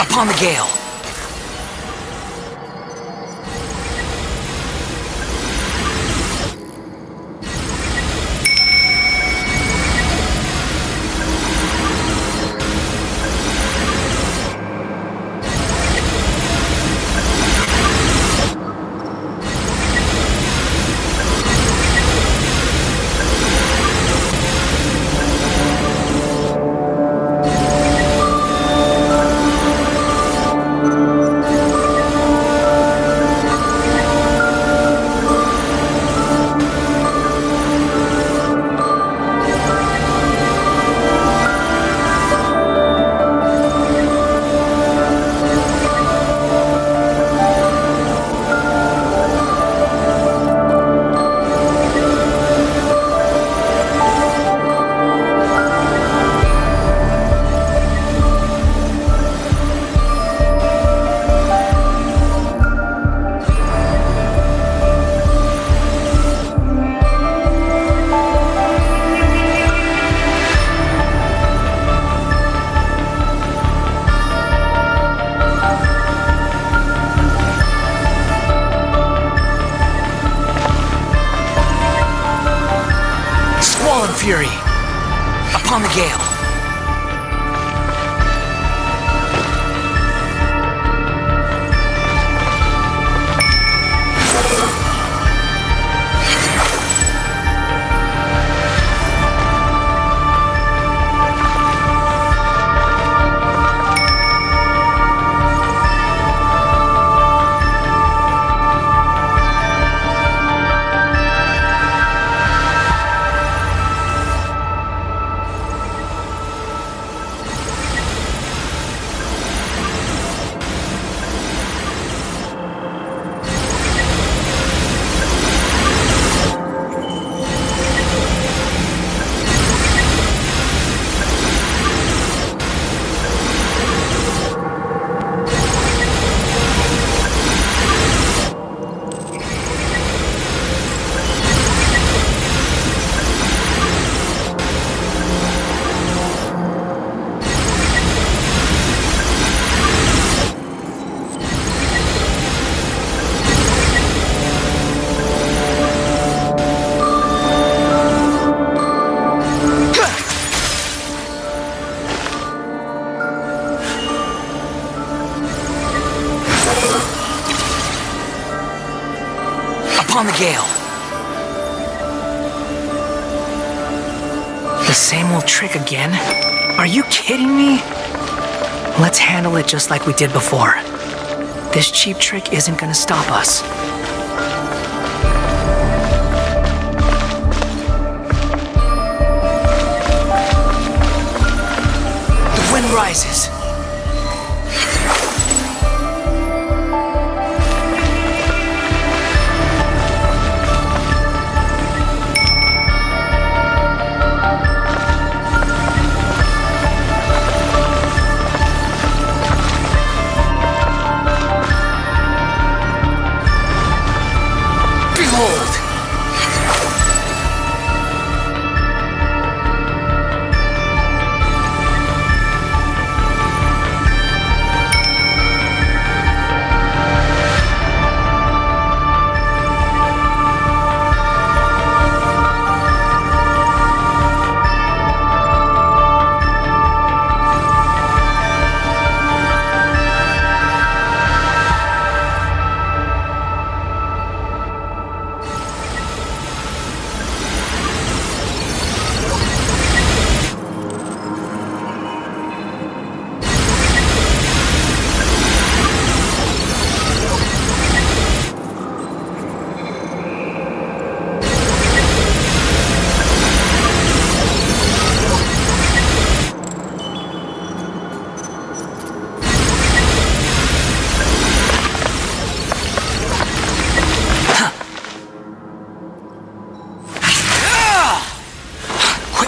Upon the gale. Upon the gale. Upon the gale. The same old trick again? Are you kidding me? Let's handle it just like we did before. This cheap trick isn't gonna stop us. The wind rises.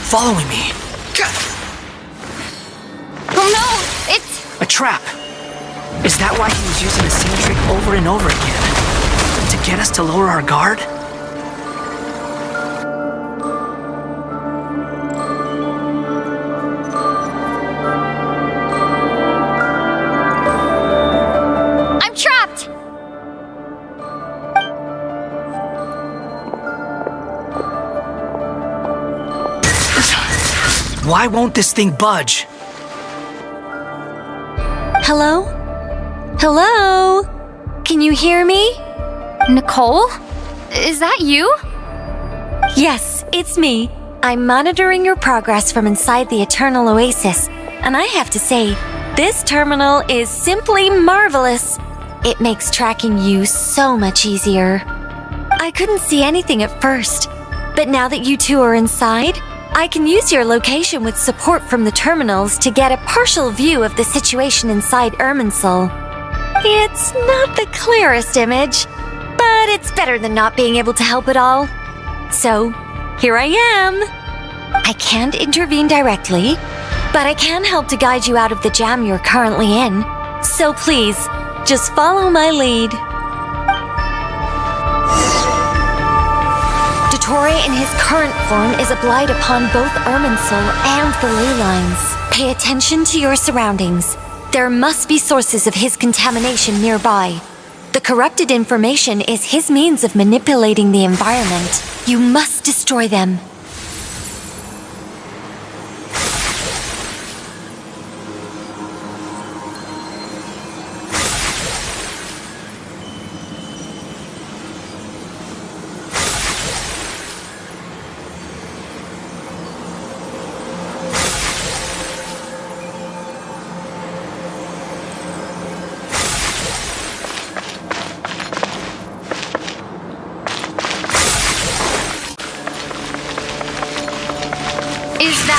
Following me. Oh no! It's... a trap. Is that why he was using the same trick over and over again? To get us to lower our guard? I'm trapped! Why won't this thing budge? Hello? Hello? Can you hear me? Nicole? Is that you? Yes, it's me. I'm monitoring your progress from inside the Eternal Oasis, and I have to say, this terminal is simply marvelous. It makes tracking you so much easier. I couldn't see anything at first, but now that you two are inside, I can use your location with support from the terminals to get a partial view of the situation inside Irminsul. It's not the clearest image, but it's better than not being able to help at all. So, here I am. I can't intervene directly, but I can help to guide you out of the jam you're currently in. So please, just follow my lead. Dottore in his current form is a blight upon both Irminsul and the ley lines. Pay attention to your surroundings. There must be sources of his contamination nearby. The corrupted information is his means of manipulating the environment. You must destroy them.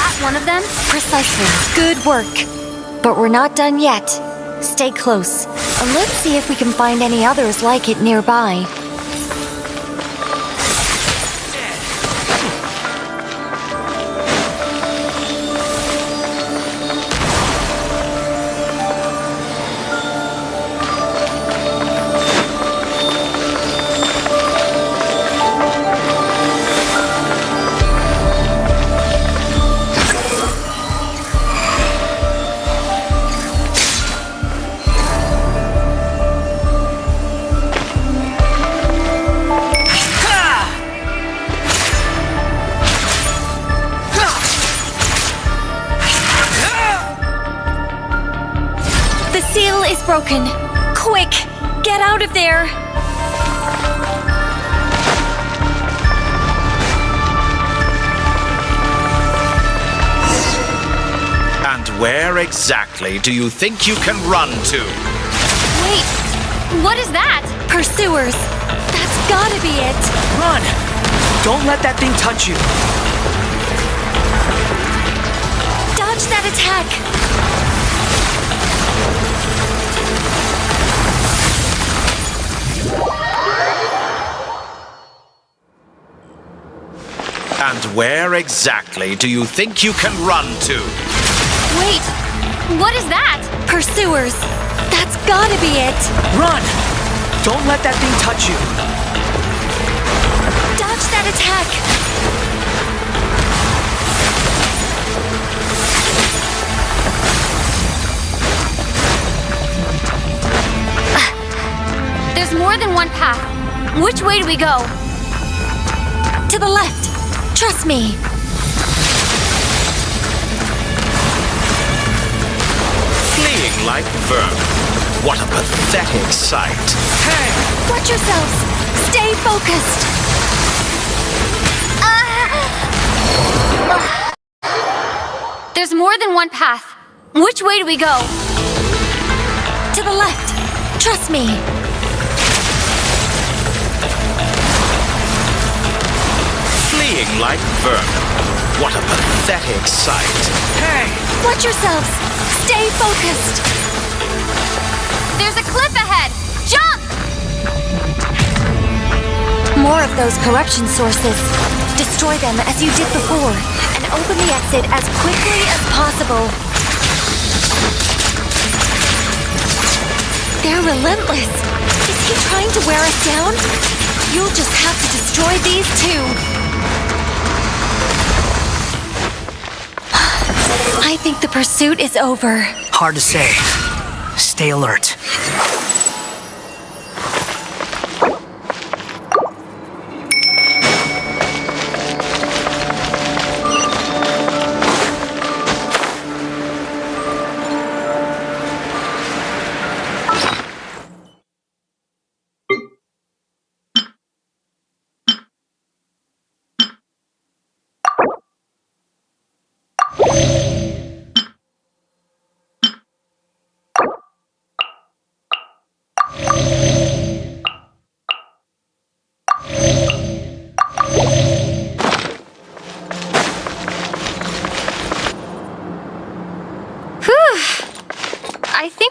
that one of them? Precisely. Good work. But we're not done yet. Stay close. Let's see if we can find any others like it nearby. Broken. Quick! Get out of there! And where exactly do you think you can run to? Wait, what is that? Pursuers! That's gotta be it! Run! Don't let that thing touch you! Dodge that attack! And where exactly do you think you can run to? Wait, what is that? Pursuers! That's gotta be it! Run! Don't let that thing touch you! Dodge that attack! There's more than one path. Which way do we go? To the left! Trust me! Fleeing like vermin. What a pathetic sight. Hey! Watch yourselves! Stay focused! There's more than one path. Which way do we go? To the left! Trust me! Fleeing like vermin. What a pathetic sight. Hey! Watch yourselves! Stay focused! There's a cliff ahead! Jump! More of those corruption sources. Destroy them as you did before, and open the exit as quickly as possible. They're relentless. Is he trying to wear us down? You'll just have to destroy these too. I think the pursuit is over. Hard to say. Stay alert.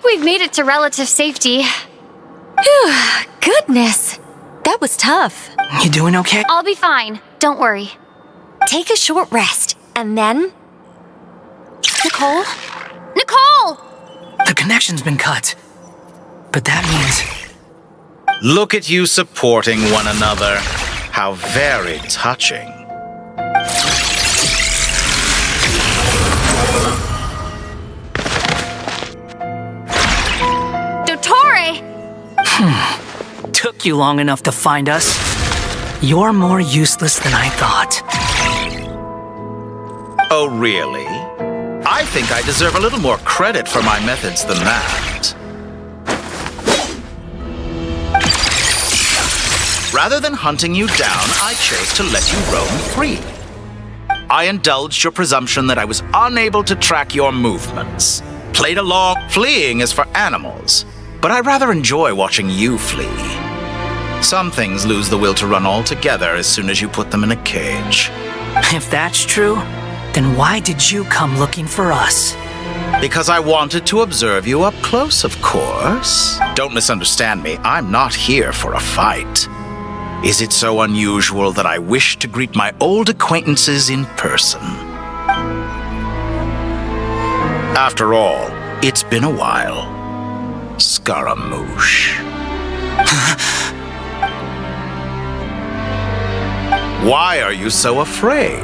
We've made it to relative safety. Phew, goodness. That was tough. You doing okay? I'll be fine. Don't worry. Take a short rest, and then... Nicole? Nicole! The connection's been cut. But that means... Look at you supporting one another. How very touching. Took you long enough to find us. You're more useless than I thought. Oh, really? I think I deserve a little more credit for my methods than that. Rather than hunting you down, I chose to let you roam free. I indulged your presumption that I was unable to track your movements. Played along. Fleeing is for animals, but I rather enjoy watching you flee. Some things lose the will to run altogether as soon as you put them in a cage. If that's true, Then why did you come looking for us? Because I wanted to observe you up close, of course. Don't misunderstand me. I'm not here for a fight. Is it so unusual that I wish to greet my old acquaintances in person? After all, it's been a while. Scaramouche. Why are you so afraid?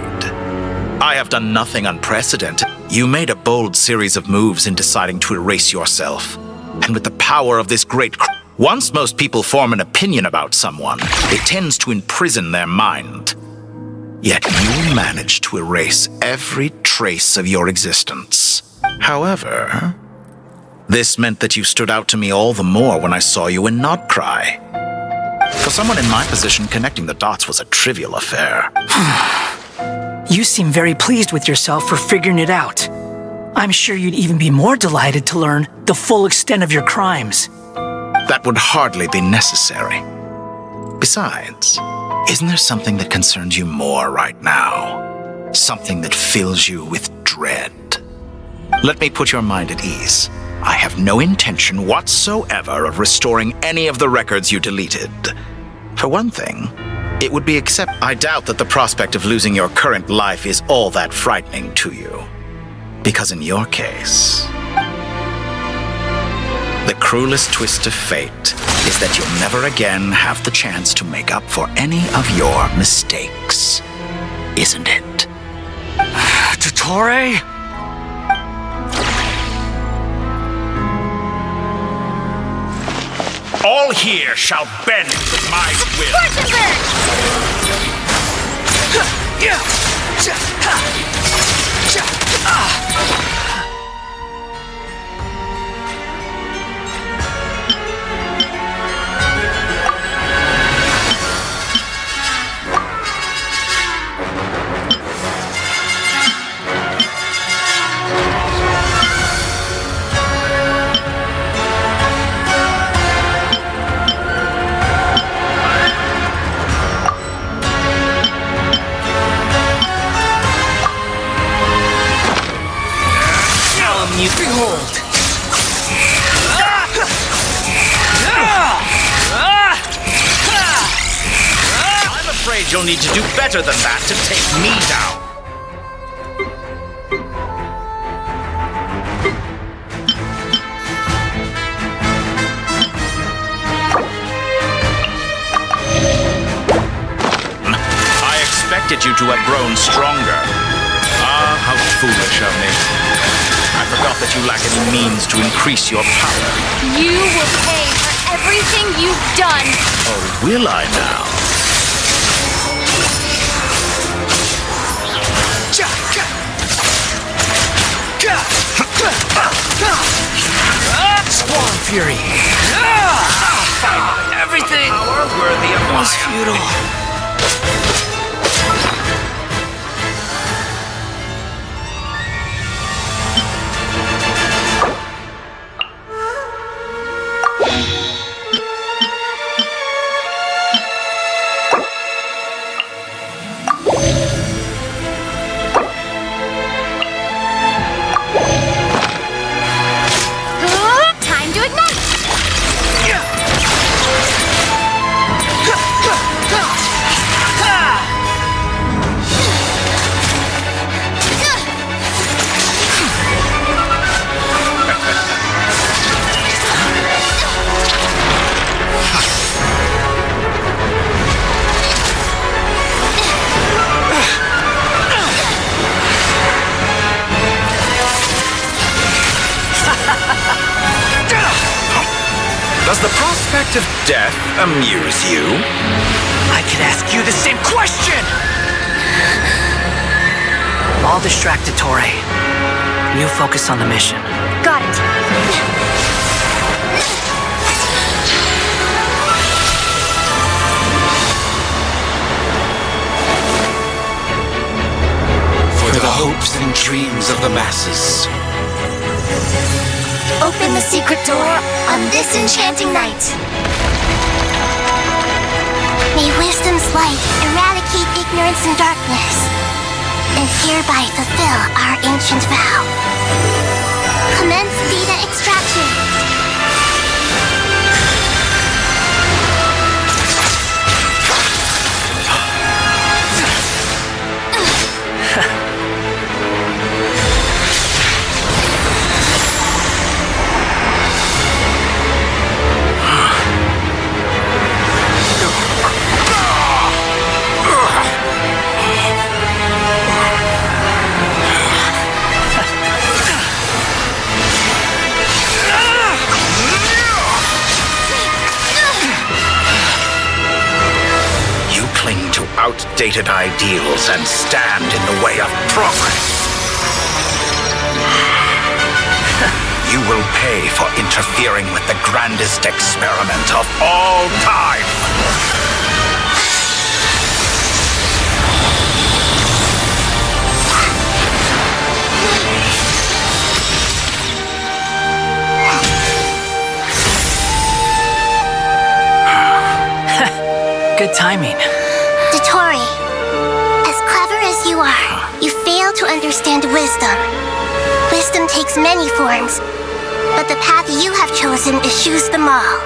I have done nothing unprecedented. You made a bold series of moves in deciding to erase yourself. And with the power of this great... Once most people form an opinion about someone, it tends to imprison their mind. Yet you managed to erase every trace of your existence. However, this meant that you stood out to me all the more when I saw you in Nodcry. For someone in my position, connecting the dots was a trivial affair. You seem very pleased with yourself for figuring it out. I'm sure you'd even be more delighted to learn the full extent of your crimes. That would hardly be necessary. Besides, isn't there something that concerns you more right now? Something that fills you with dread? Let me put your mind at ease. I have no intention whatsoever of restoring any of the records you deleted. For one thing, it would be I doubt that the prospect of losing your current life is all that frightening to you. Because in your case, the cruelest twist of fate is that you'll never again have the chance to make up for any of your mistakes. Isn't it? Dottore? All here shall bend to my will. Behold! I'm afraid you'll need to do better than that to take me down. I expected you to have grown stronger. Ah, how foolish of me. I forgot that you lack any means to increase your power. You will pay for everything you've done. Oh, will I now? Swarm Fury! Everything was futile. Time to ignite! Does the prospect of death amuse you? I could ask you the same question! I'll distract Dottore. You focus on the mission. Got it. For the hopes and dreams of the masses. Open the secret door on this enchanting night. May wisdom's light eradicate ignorance and darkness. and hereby fulfill our ancient vow. Commence data extraction. Outdated ideals and stand in the way of progress. You will pay for interfering with the grandest experiment of all time. Good timing. Dotori, as clever as you are, you fail to understand wisdom. Wisdom takes many forms, but the path you have chosen eschews them all.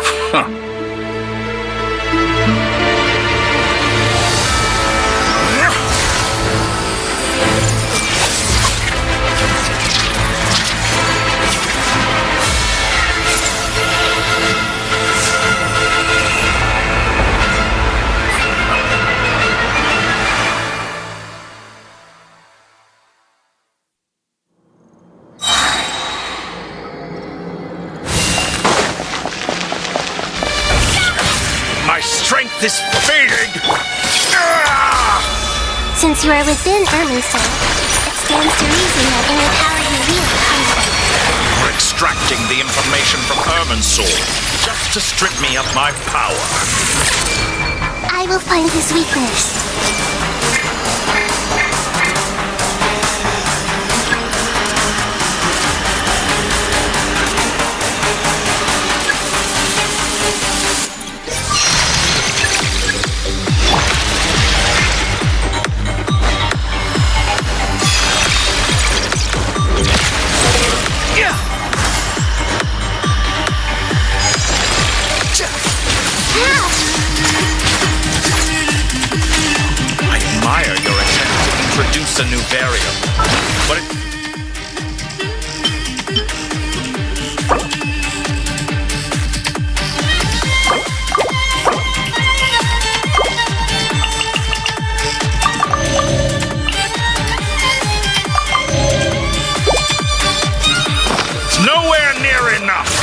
Strength is fading! Since you are within Irminsul, it stands to reason that any power you wield comes from it. You're extracting the information from Irminsul just to strip me of my power. I will find his weakness. Produce a new variable, but it... It's nowhere near enough!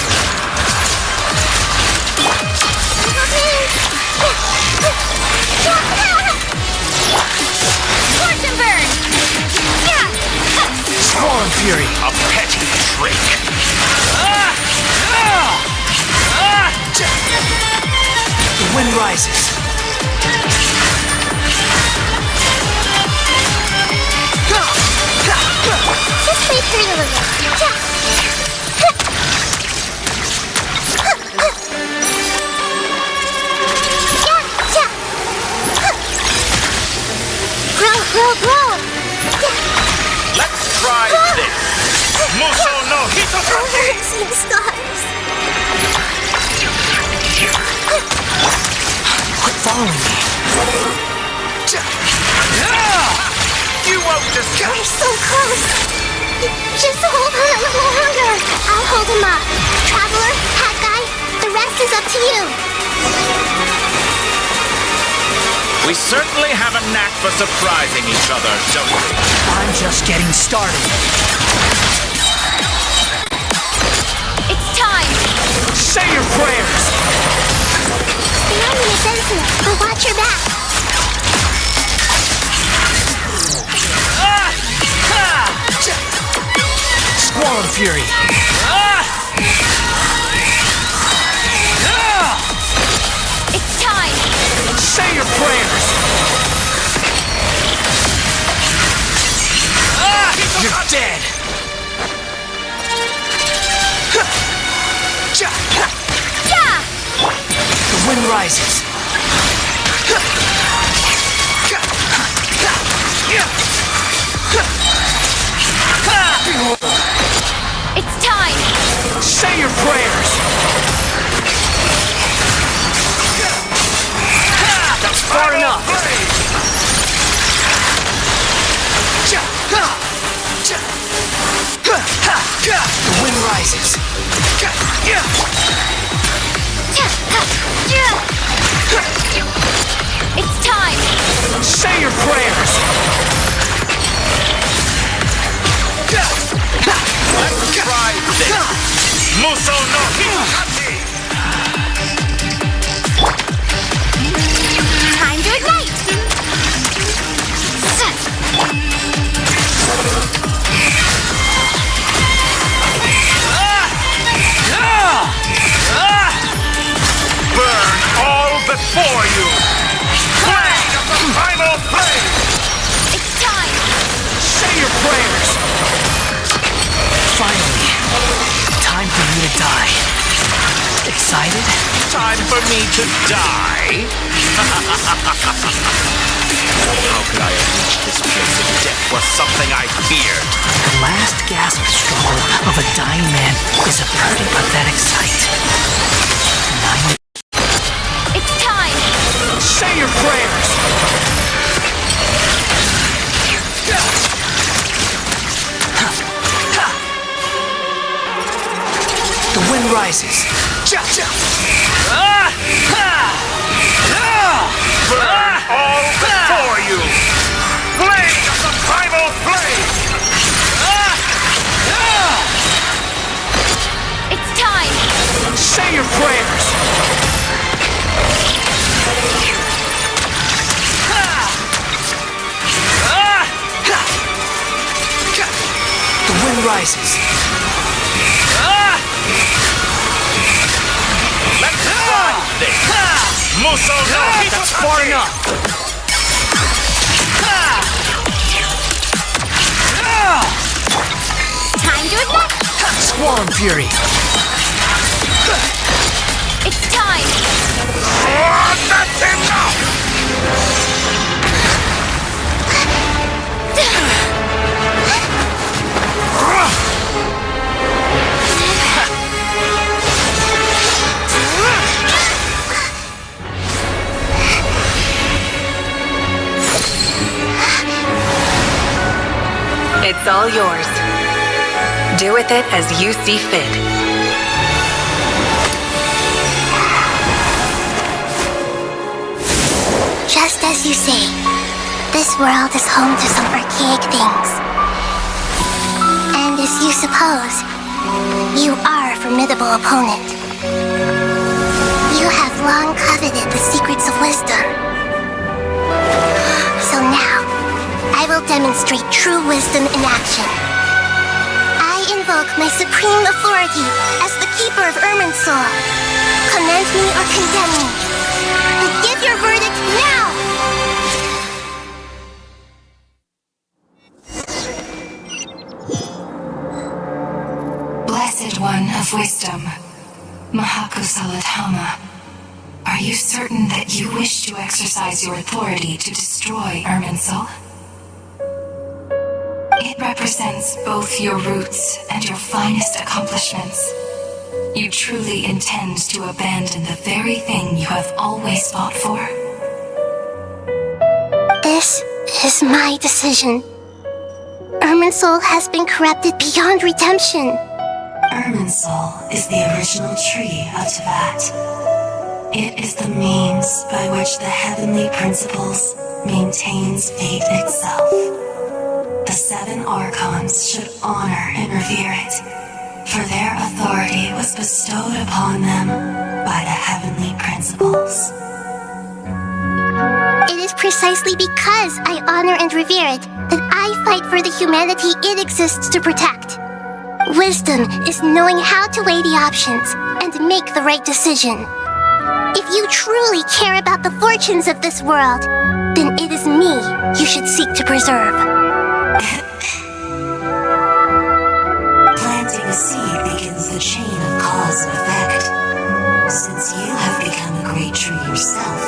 Storm Fury! A petty trick! The wind rises. Just wait for a little. Grow! Let's try this! Muso no Hitotaki! Seeing stars. Quit following me. You won't just... You're so close. Just hold on a little longer. I'll hold him up. Traveler, Hat Guy, the rest is up to you. We certainly have a knack for surprising each other, don't we? I'm just getting started. It's time! Say your prayers! The enemy is infinite, but watch your back. Storm Fury! It's time! Say your prayers! You're dead! The wind rises. The wind rises. It's time! Say your prayers! Let's try this! Muso no Hikati! Time to ignite! Burn all before you! Blade of the primal flame! It's time! Say your prayers! Finally, time for you to die. Excited? Time for me to die? How could I have reached this place if death was something I feared? The last gasp struggle of a dying man is a pretty pathetic sight. It's time! Say your prayers! The wind rises. Burn all before you! Blade of the primal flame! It's time! Say your prayers! The wind rises. Let's try this! Muso no Hikati! That's far enough. Time to ignite! Squall and fury. It's time! That's enough! It's all yours. Do with it as you see fit. Just as you say, this world is home to some archaic things. And as you suppose, you are a formidable opponent. You have long coveted the secrets of wisdom. So now, I will demonstrate true wisdom in action. I invoke my supreme authority as the keeper of Irminsul. Commend me or condemn me. But give your verdict now! Blessed One of Wisdom, Mahakusaladhama, are you certain that you wish to exercise your authority to destroy Irminsul? It represents both your roots and your finest accomplishments. You truly intend to abandon the very thing you have always fought for? This is my decision. Irminsul has been corrupted beyond redemption. Irminsul is the original tree of Tevat. It is the means by which the heavenly principles maintains fate itself. The 7 Archons should honor and revere it, for their authority was bestowed upon them by the heavenly principles. It is precisely because I honor and revere it that I fight for the humanity it exists to protect. Wisdom is knowing how to weigh the options and make the right decision. If you truly care about the fortunes of this world, then it is me you should seek to preserve. Planting a seed begins the chain of cause and effect. Since you have become a great tree yourself,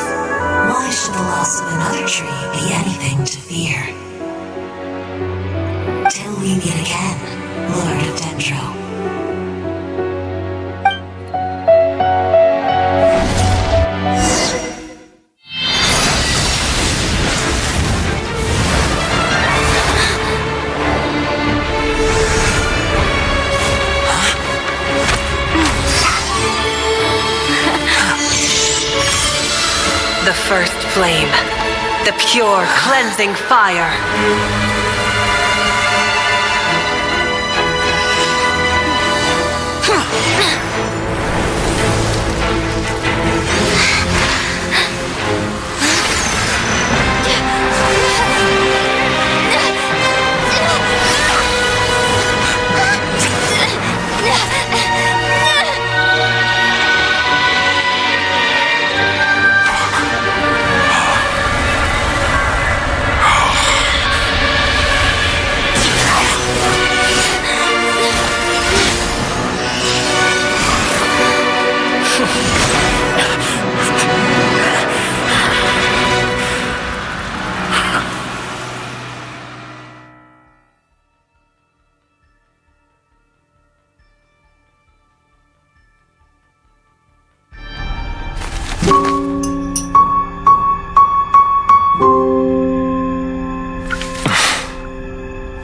why should the loss of another tree be anything to fear? Till we meet again, Lord of Dendro. flame. The pure, cleansing fire.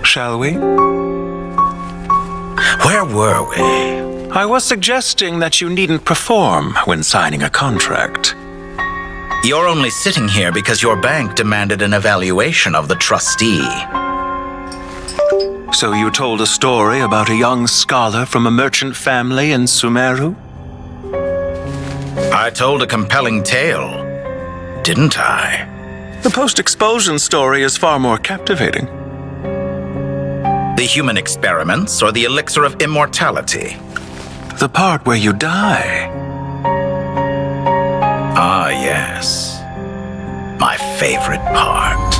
Shall we? Where were we? I was suggesting that you needn't perform when signing a contract. You're only sitting here because your bank demanded an evaluation of the trustee. So you told a story about a young scholar from a merchant family in Sumeru? I told a compelling tale, didn't I? The post-expulsion story is far more captivating. The human experiments or the elixir of immortality? The part where you die. Ah, yes. My favorite part.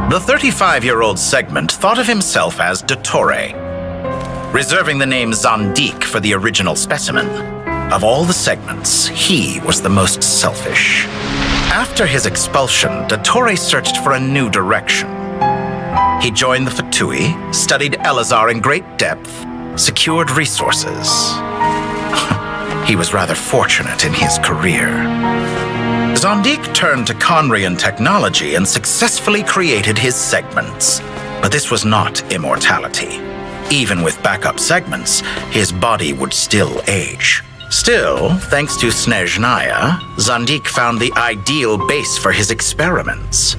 The 35-year-old Segment thought of himself as Dottore, reserving the name Zandik for the original specimen. Of all the Segments, he was the most selfish. After his expulsion, Dottore searched for a new direction. He joined the Fatui, studied Elazar in great depth, secured resources. He was rather fortunate in his career. Zandik turned to Conrian technology and successfully created his segments. But this was not immortality. Even with backup segments, his body would still age. Still, thanks to Snezhnaya, Zandik found the ideal base for his experiments.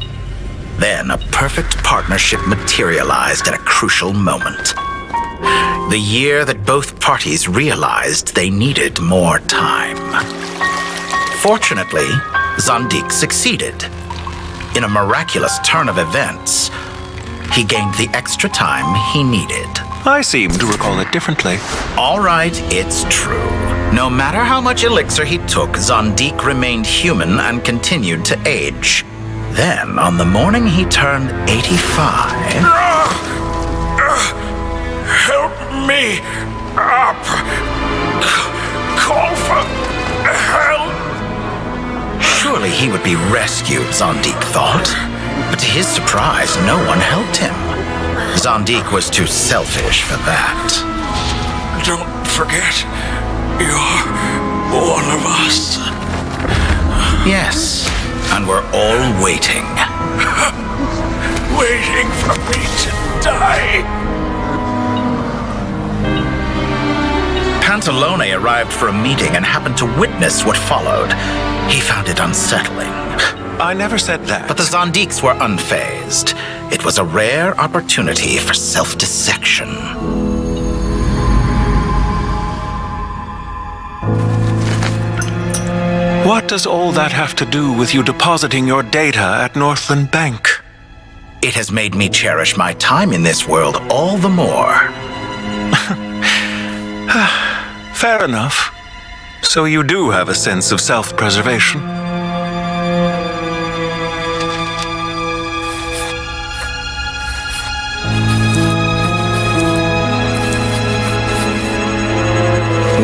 Then a perfect partnership materialized at a crucial moment. The year that both parties realized they needed more time. Fortunately, Zandik succeeded. In a miraculous turn of events, he gained the extra time he needed. I seem to recall it differently. All right, it's true. No matter how much elixir he took, Zandik remained human and continued to age. Then, on the morning he turned 85... Help me up! Call for help! Surely he would be rescued, Zandik thought. But to his surprise, no one helped him. Zandik was too selfish for that. Don't forget, you're one of us. Yes, and we're all waiting. Waiting for me to die. Pantalone arrived for a meeting and happened to witness what followed. He found it unsettling. I never said that. But the Zandiks were unfazed. It was a rare opportunity for self-dissection. What does all that have to do with you depositing your data at Northland Bank? It has made me cherish my time in this world all the more. Fair enough. So you do have a sense of self-preservation.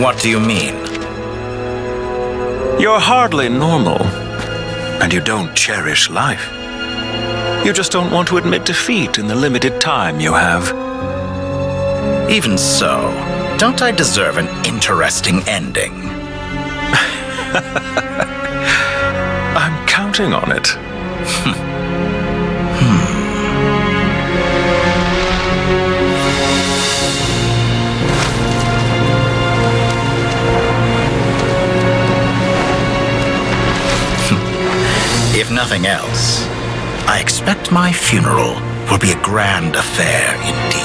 What do you mean? You're hardly normal, and you don't cherish life. You just don't want to admit defeat in the limited time you have. Even so, don't I deserve an interesting ending? I'm counting on it. nothing else, I expect my funeral will be a grand affair indeed.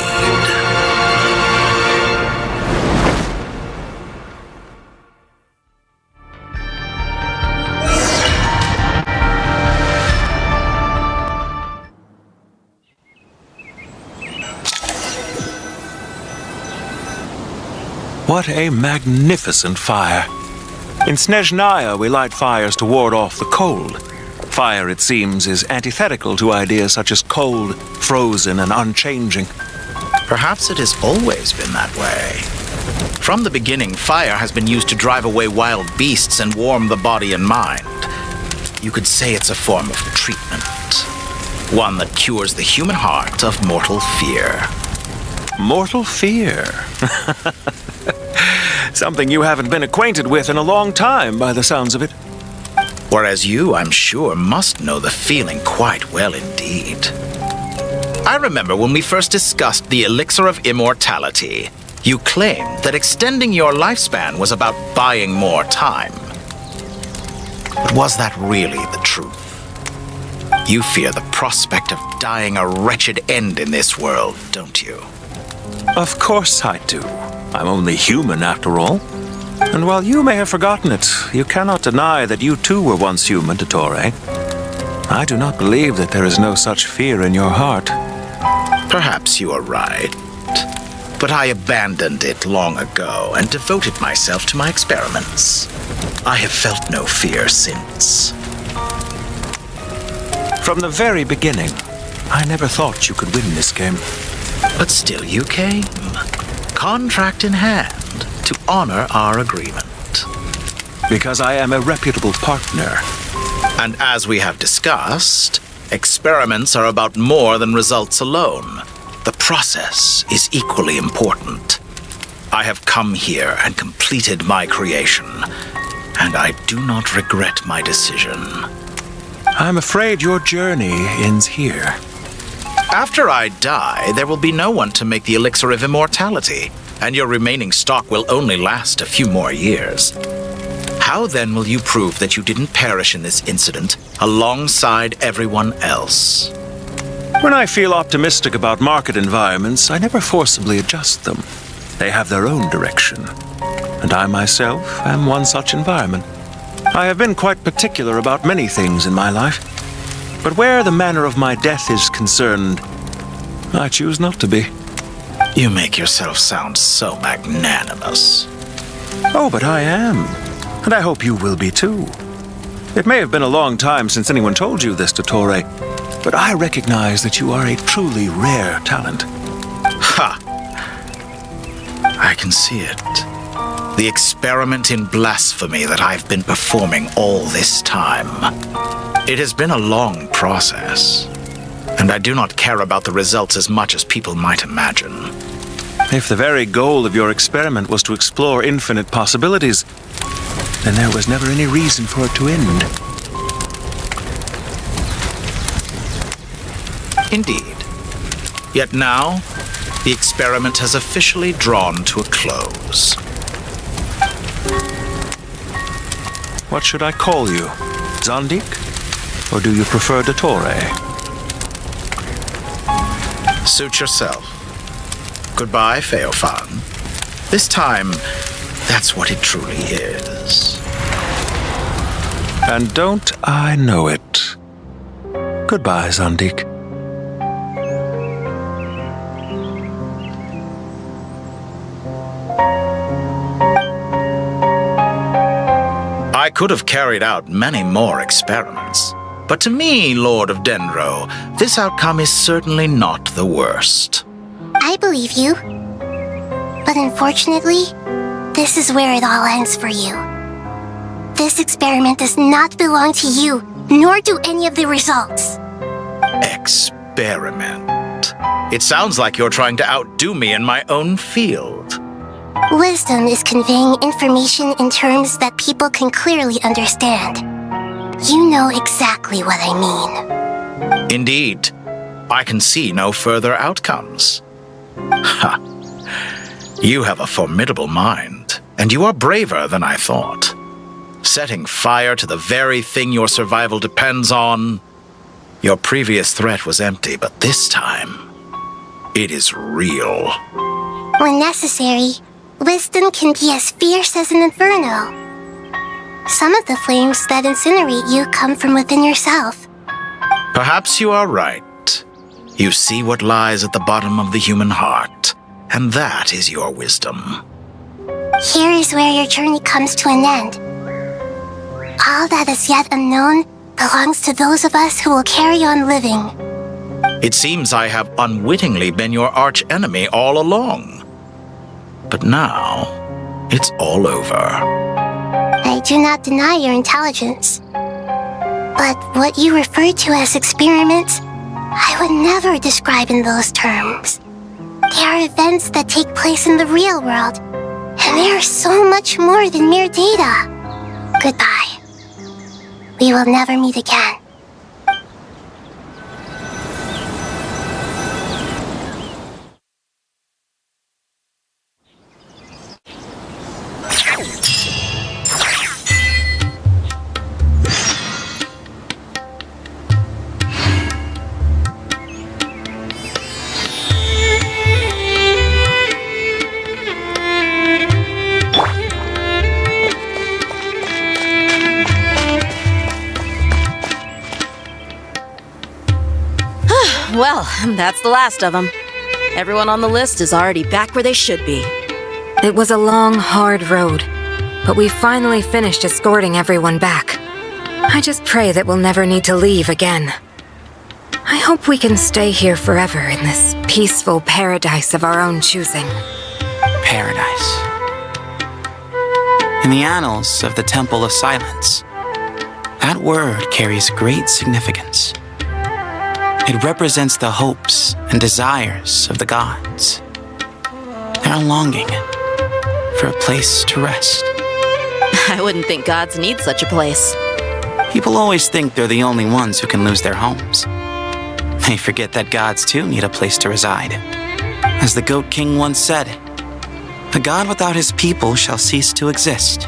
What a magnificent fire! In Snezhnaya, we light fires to ward off the cold. Fire, it seems, is antithetical to ideas such as cold, frozen, and unchanging. Perhaps it has always been that way. From the beginning, fire has been used to drive away wild beasts and warm the body and mind. You could say it's a form of treatment. One that cures the human heart of mortal fear. Mortal fear? Something you haven't been acquainted with in a long time, by the sounds of it. Whereas you, I'm sure, must know the feeling quite well indeed. I remember when we first discussed the elixir of immortality, you claimed that extending your lifespan was about buying more time. But was that really the truth? You fear the prospect of dying a wretched end in this world, don't you? Of course I do. I'm only human, after all. And while you may have forgotten it, you cannot deny that you too were once human, Dottore. I do not believe that there is no such fear in your heart. Perhaps you are right. But I abandoned it long ago and devoted myself to my experiments. I have felt no fear since. From the very beginning, I never thought you could win this game. But still you came, contract in hand, to honor our agreement. Because I am a reputable partner. And as we have discussed, experiments are about more than results alone. The process is equally important. I have come here and completed my creation, and I do not regret my decision. I'm afraid your journey ends here. After I die, there will be no one to make the elixir of immortality, and your remaining stock will only last a few more years. How then will you prove that you didn't perish in this incident alongside everyone else? When I feel optimistic about market environments, I never forcibly adjust them. They have their own direction. And I myself am one such environment. I have been quite particular about many things in my life. But where the manner of my death is concerned, I choose not to be. You make yourself sound so magnanimous. Oh, but I am. And I hope you will be too. It may have been a long time since anyone told you this, Dottore, but I recognize that you are a truly rare talent. Ha! I can see it. The experiment in blasphemy that I've been performing all this time. It has been a long process, and I do not care about the results as much as people might imagine. If the very goal of your experiment was to explore infinite possibilities, then there was never any reason for it to end. Indeed. Yet now, the experiment has officially drawn to a close. What should I call you? Zandik? Or do you prefer Dottore? Suit yourself. Goodbye, Feofan. This time, that's what it truly is. And don't I know it? Goodbye, Zandik. I could have carried out many more experiments, but to me, Lord of Dendro, this outcome is certainly not the worst. I believe you. But unfortunately, this is where it all ends for you. This experiment does not belong to you, nor do any of the results. Experiment? It sounds like you're trying to outdo me in my own field. Wisdom is conveying information in terms that people can clearly understand. You know exactly what I mean. Indeed. I can see no further outcomes. Ha! You have a formidable mind, and you are braver than I thought. setting fire to the very thing your survival depends on. Your previous threat was empty, but this time, it is real. When necessary, wisdom can be as fierce as an inferno. Some of the flames that incinerate you come from within yourself. Perhaps you are right. You see what lies at the bottom of the human heart, and that is your wisdom. Here is where your journey comes to an end. All that is yet unknown belongs to those of us who will carry on living. It seems I have unwittingly been your arch enemy all along. But now, it's all over. I do not deny your intelligence. But what you refer to as experiments, I would never describe in those terms. They are events that take place in the real world, and they are so much more than mere data. Goodbye. We will never meet again. Well, that's the last of them. Everyone on the list is already back where they should be. It was a long, hard road, but we finally finished escorting everyone back. I just pray that we'll never need to leave again. I hope we can stay here forever in this peaceful paradise of our own choosing. Paradise. In the annals of the Temple of Silence, that word carries great significance. It represents the hopes and desires of the gods. Their longing for a place to rest. I wouldn't think gods need such a place. People always think they're the only ones who can lose their homes. They forget that gods too need a place to reside. As the Goat King once said, "A god without his people shall cease to exist."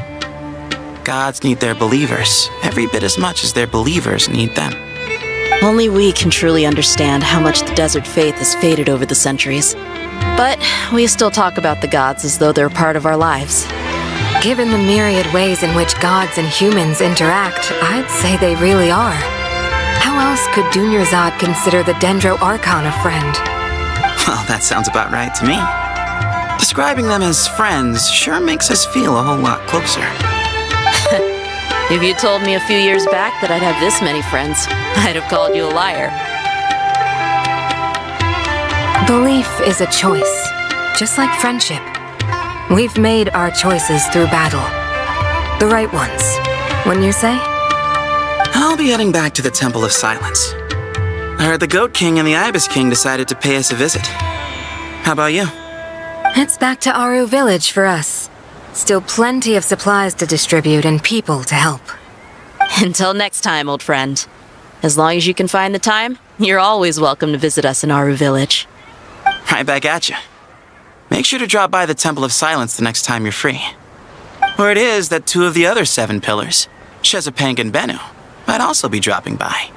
Gods need their believers every bit as much as their believers need them. Only we can truly understand how much the desert faith has faded over the centuries. But we still talk about the gods as though they're part of our lives. Given the myriad ways in which gods and humans interact, I'd say they really are. How else could Dunyarzad consider the Dendro Archon a friend? Well, that sounds about right to me. Describing them as friends sure makes us feel a whole lot closer. If you told me a few years back that I'd have this many friends, I'd have called you a liar. Belief is a choice, just like friendship. We've made our choices through battle. The right ones, wouldn't you say? I'll be heading back to the Temple of Silence. I heard the Goat King and the Ibis King decided to pay us a visit. How about you? It's back to Aru Village for us. Still plenty of supplies to distribute and people to help. Until next time, old friend. As long as you can find the time, you're always welcome to visit us in Aru Village. Right back at you. Make sure to drop by the Temple of Silence the next time you're free. Word is that 2 of the other 7 pillars, Shezapang and Bennu, might also be dropping by.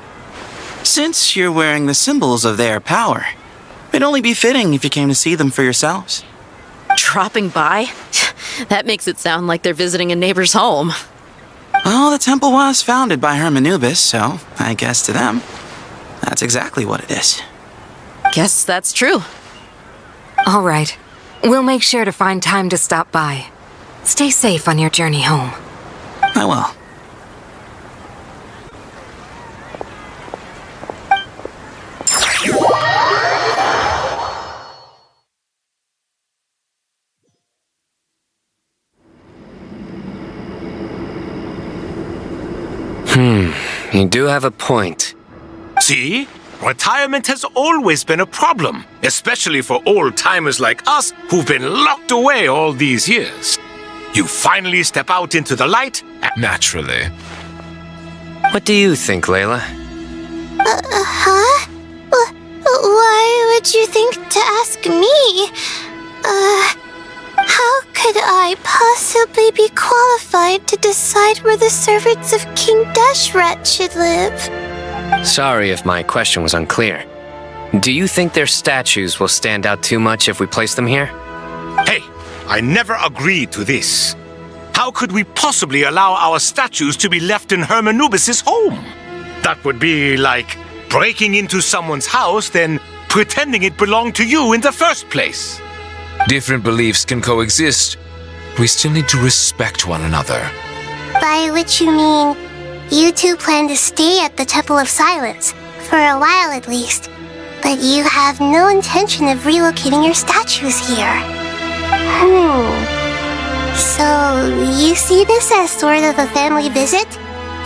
Since you're wearing the symbols of their power, it'd only be fitting if you came to see them for yourselves. Dropping by? That makes it sound like they're visiting a neighbor's home. Well, the temple was founded by Hermanubis, so I guess to them, that's exactly what it is. Guess that's true. All right. We'll make sure to find time to stop by. Stay safe on your journey home. I will. You do have a point. See? Retirement has always been a problem, especially for old-timers like us who've been locked away all these years. You finally step out into the light and... Naturally. What do you think, Layla? Huh? Why would you think to ask me? How could I possibly... possibly be qualified to decide where the servants of King Deshret should live? Sorry if my question was unclear. Do you think their statues will stand out too much if we place them here? Hey, I never agreed to this. How could we possibly allow our statues to be left in Hermanubis' home? That would be like breaking into someone's house, then pretending it belonged to you in the first place. Different beliefs can coexist. We still need to respect one another. By which you mean, you two plan to stay at the Temple of Silence, for a while at least, but you have no intention of relocating your statues here. So, you see this as sort of a family visit?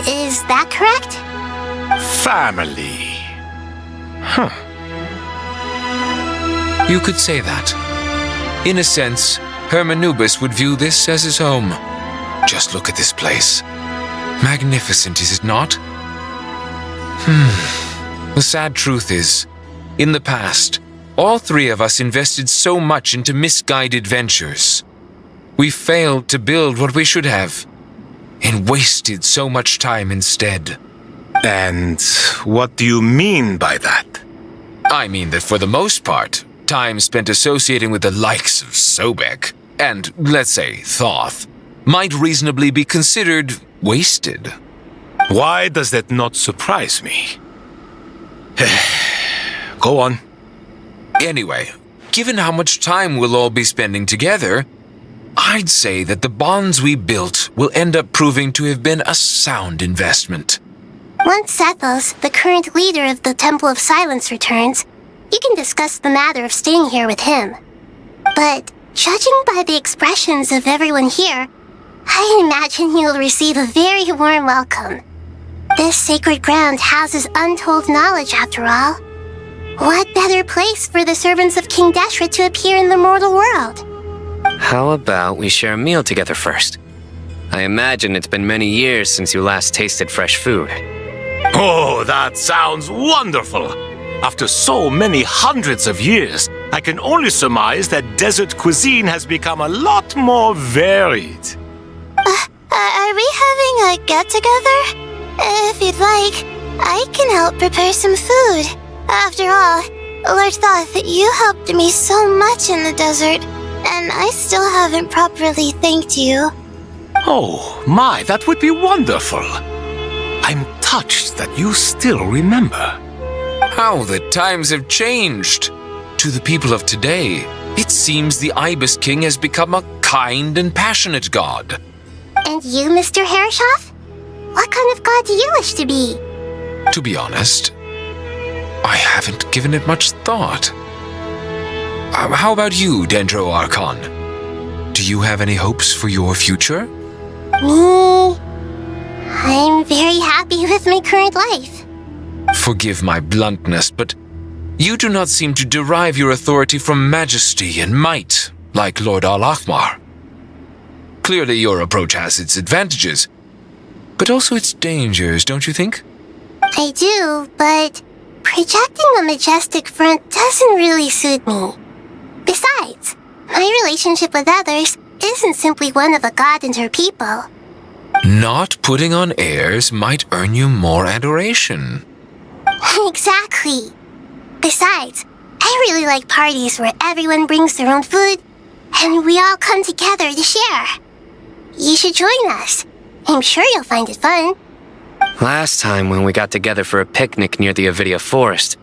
Is that correct? Family. Huh. You could say that. In a sense, Hermanubis would view this as his home. Just look at this place. Magnificent, is it not? The sad truth is, in the past, all three of us invested so much into misguided ventures. We failed to build what we should have, and wasted so much time instead. And what do you mean by that? I mean that for the most part, time spent associating with the likes of Sobek and, let's say, Thoth, might reasonably be considered wasted. Why does that not surprise me? Go on. Anyway, given how much time we'll all be spending together, I'd say that the bonds we built will end up proving to have been a sound investment. Once Sethos, the current leader of the Temple of Silence, returns, you can discuss the matter of staying here with him. But judging by the expressions of everyone here, I imagine you'll receive a very warm welcome. This sacred ground houses untold knowledge, after all. What better place for the servants of King Deshret to appear in the mortal world? How about we share a meal together first? I imagine it's been many years since you last tasted fresh food. Oh, that sounds wonderful! After so many hundreds of years, I can only surmise that desert cuisine has become a lot more varied. Are we having a get-together? If you'd like, I can help prepare some food. After all, Lord Thoth, you helped me so much in the desert, and I still haven't properly thanked you. Oh, my, that would be wonderful. I'm touched that you still remember. How the times have changed! To the people of today, it seems the Ibis King has become a kind and passionate god. And you, Mr. Herreshoff? What kind of god do you wish to be? To be honest, I haven't given it much thought. How about you, Dendro Archon? Do you have any hopes for your future? Me? I'm very happy with my current life. Forgive my bluntness, but you do not seem to derive your authority from majesty and might, like Lord Al-Akhmar. Clearly your approach has its advantages, but also its dangers, don't you think? I do, but projecting a majestic front doesn't really suit me. Besides, my relationship with others isn't simply one of a god and her people. Not putting on airs might earn you more adoration. Exactly. Besides, I really like parties where everyone brings their own food and we all come together to share. You should join us. I'm sure you'll find it fun. Last time when we got together for a picnic near the Avidia Forest,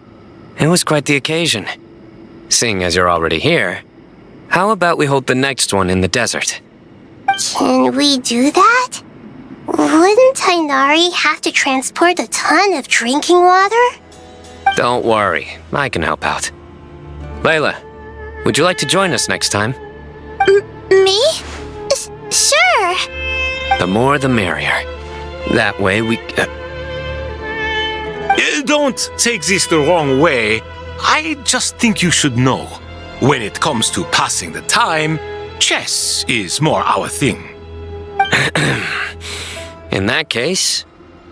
it was quite the occasion. Seeing as you're already here, how about we hold the next one in the desert? Can we do that? Wouldn't Tainari have to transport a ton of drinking water? Don't worry, I can help out. Layla, would you like to join us next time? Me? Sure. The more the merrier. That way we... Don't take this the wrong way. I just think you should know. When it comes to passing the time, chess is more our thing. In that case,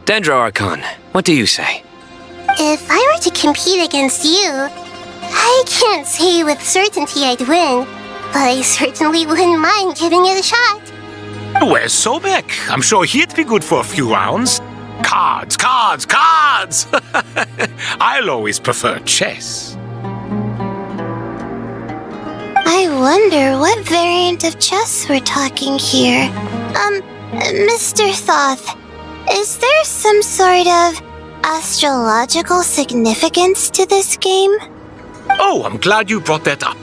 Dendro Archon, what do you say? If I were to compete against you, I can't say with certainty I'd win, but I certainly wouldn't mind giving it a shot. Where's Sobek? I'm sure he'd be good for a few rounds. Cards, cards, cards! I'll always prefer chess. I wonder what variant of chess we're talking here. Mr. Thoth, is there some sort of astrological significance to this game? Oh, I'm glad you brought that up.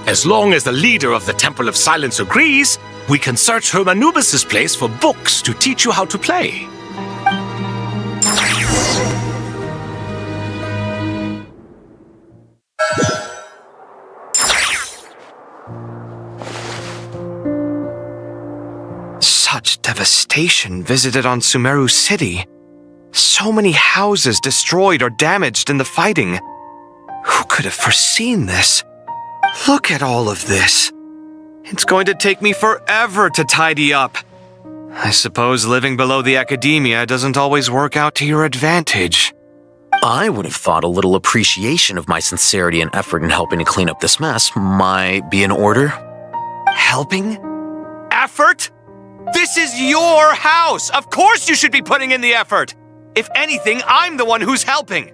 As long as the leader of the Temple of Silence agrees, we can search Hermanubis' place for books to teach you how to play. Such devastation visited on Sumeru City. So many houses destroyed or damaged in the fighting. Who could have foreseen this? Look at all of this. It's going to take me forever to tidy up. I suppose living below the academia doesn't always work out to your advantage. I would have thought a little appreciation of my sincerity and effort in helping to clean up this mess might be in order. Helping? Effort? This is your house! Of course you should be putting in the effort! If anything, I'm the one who's helping!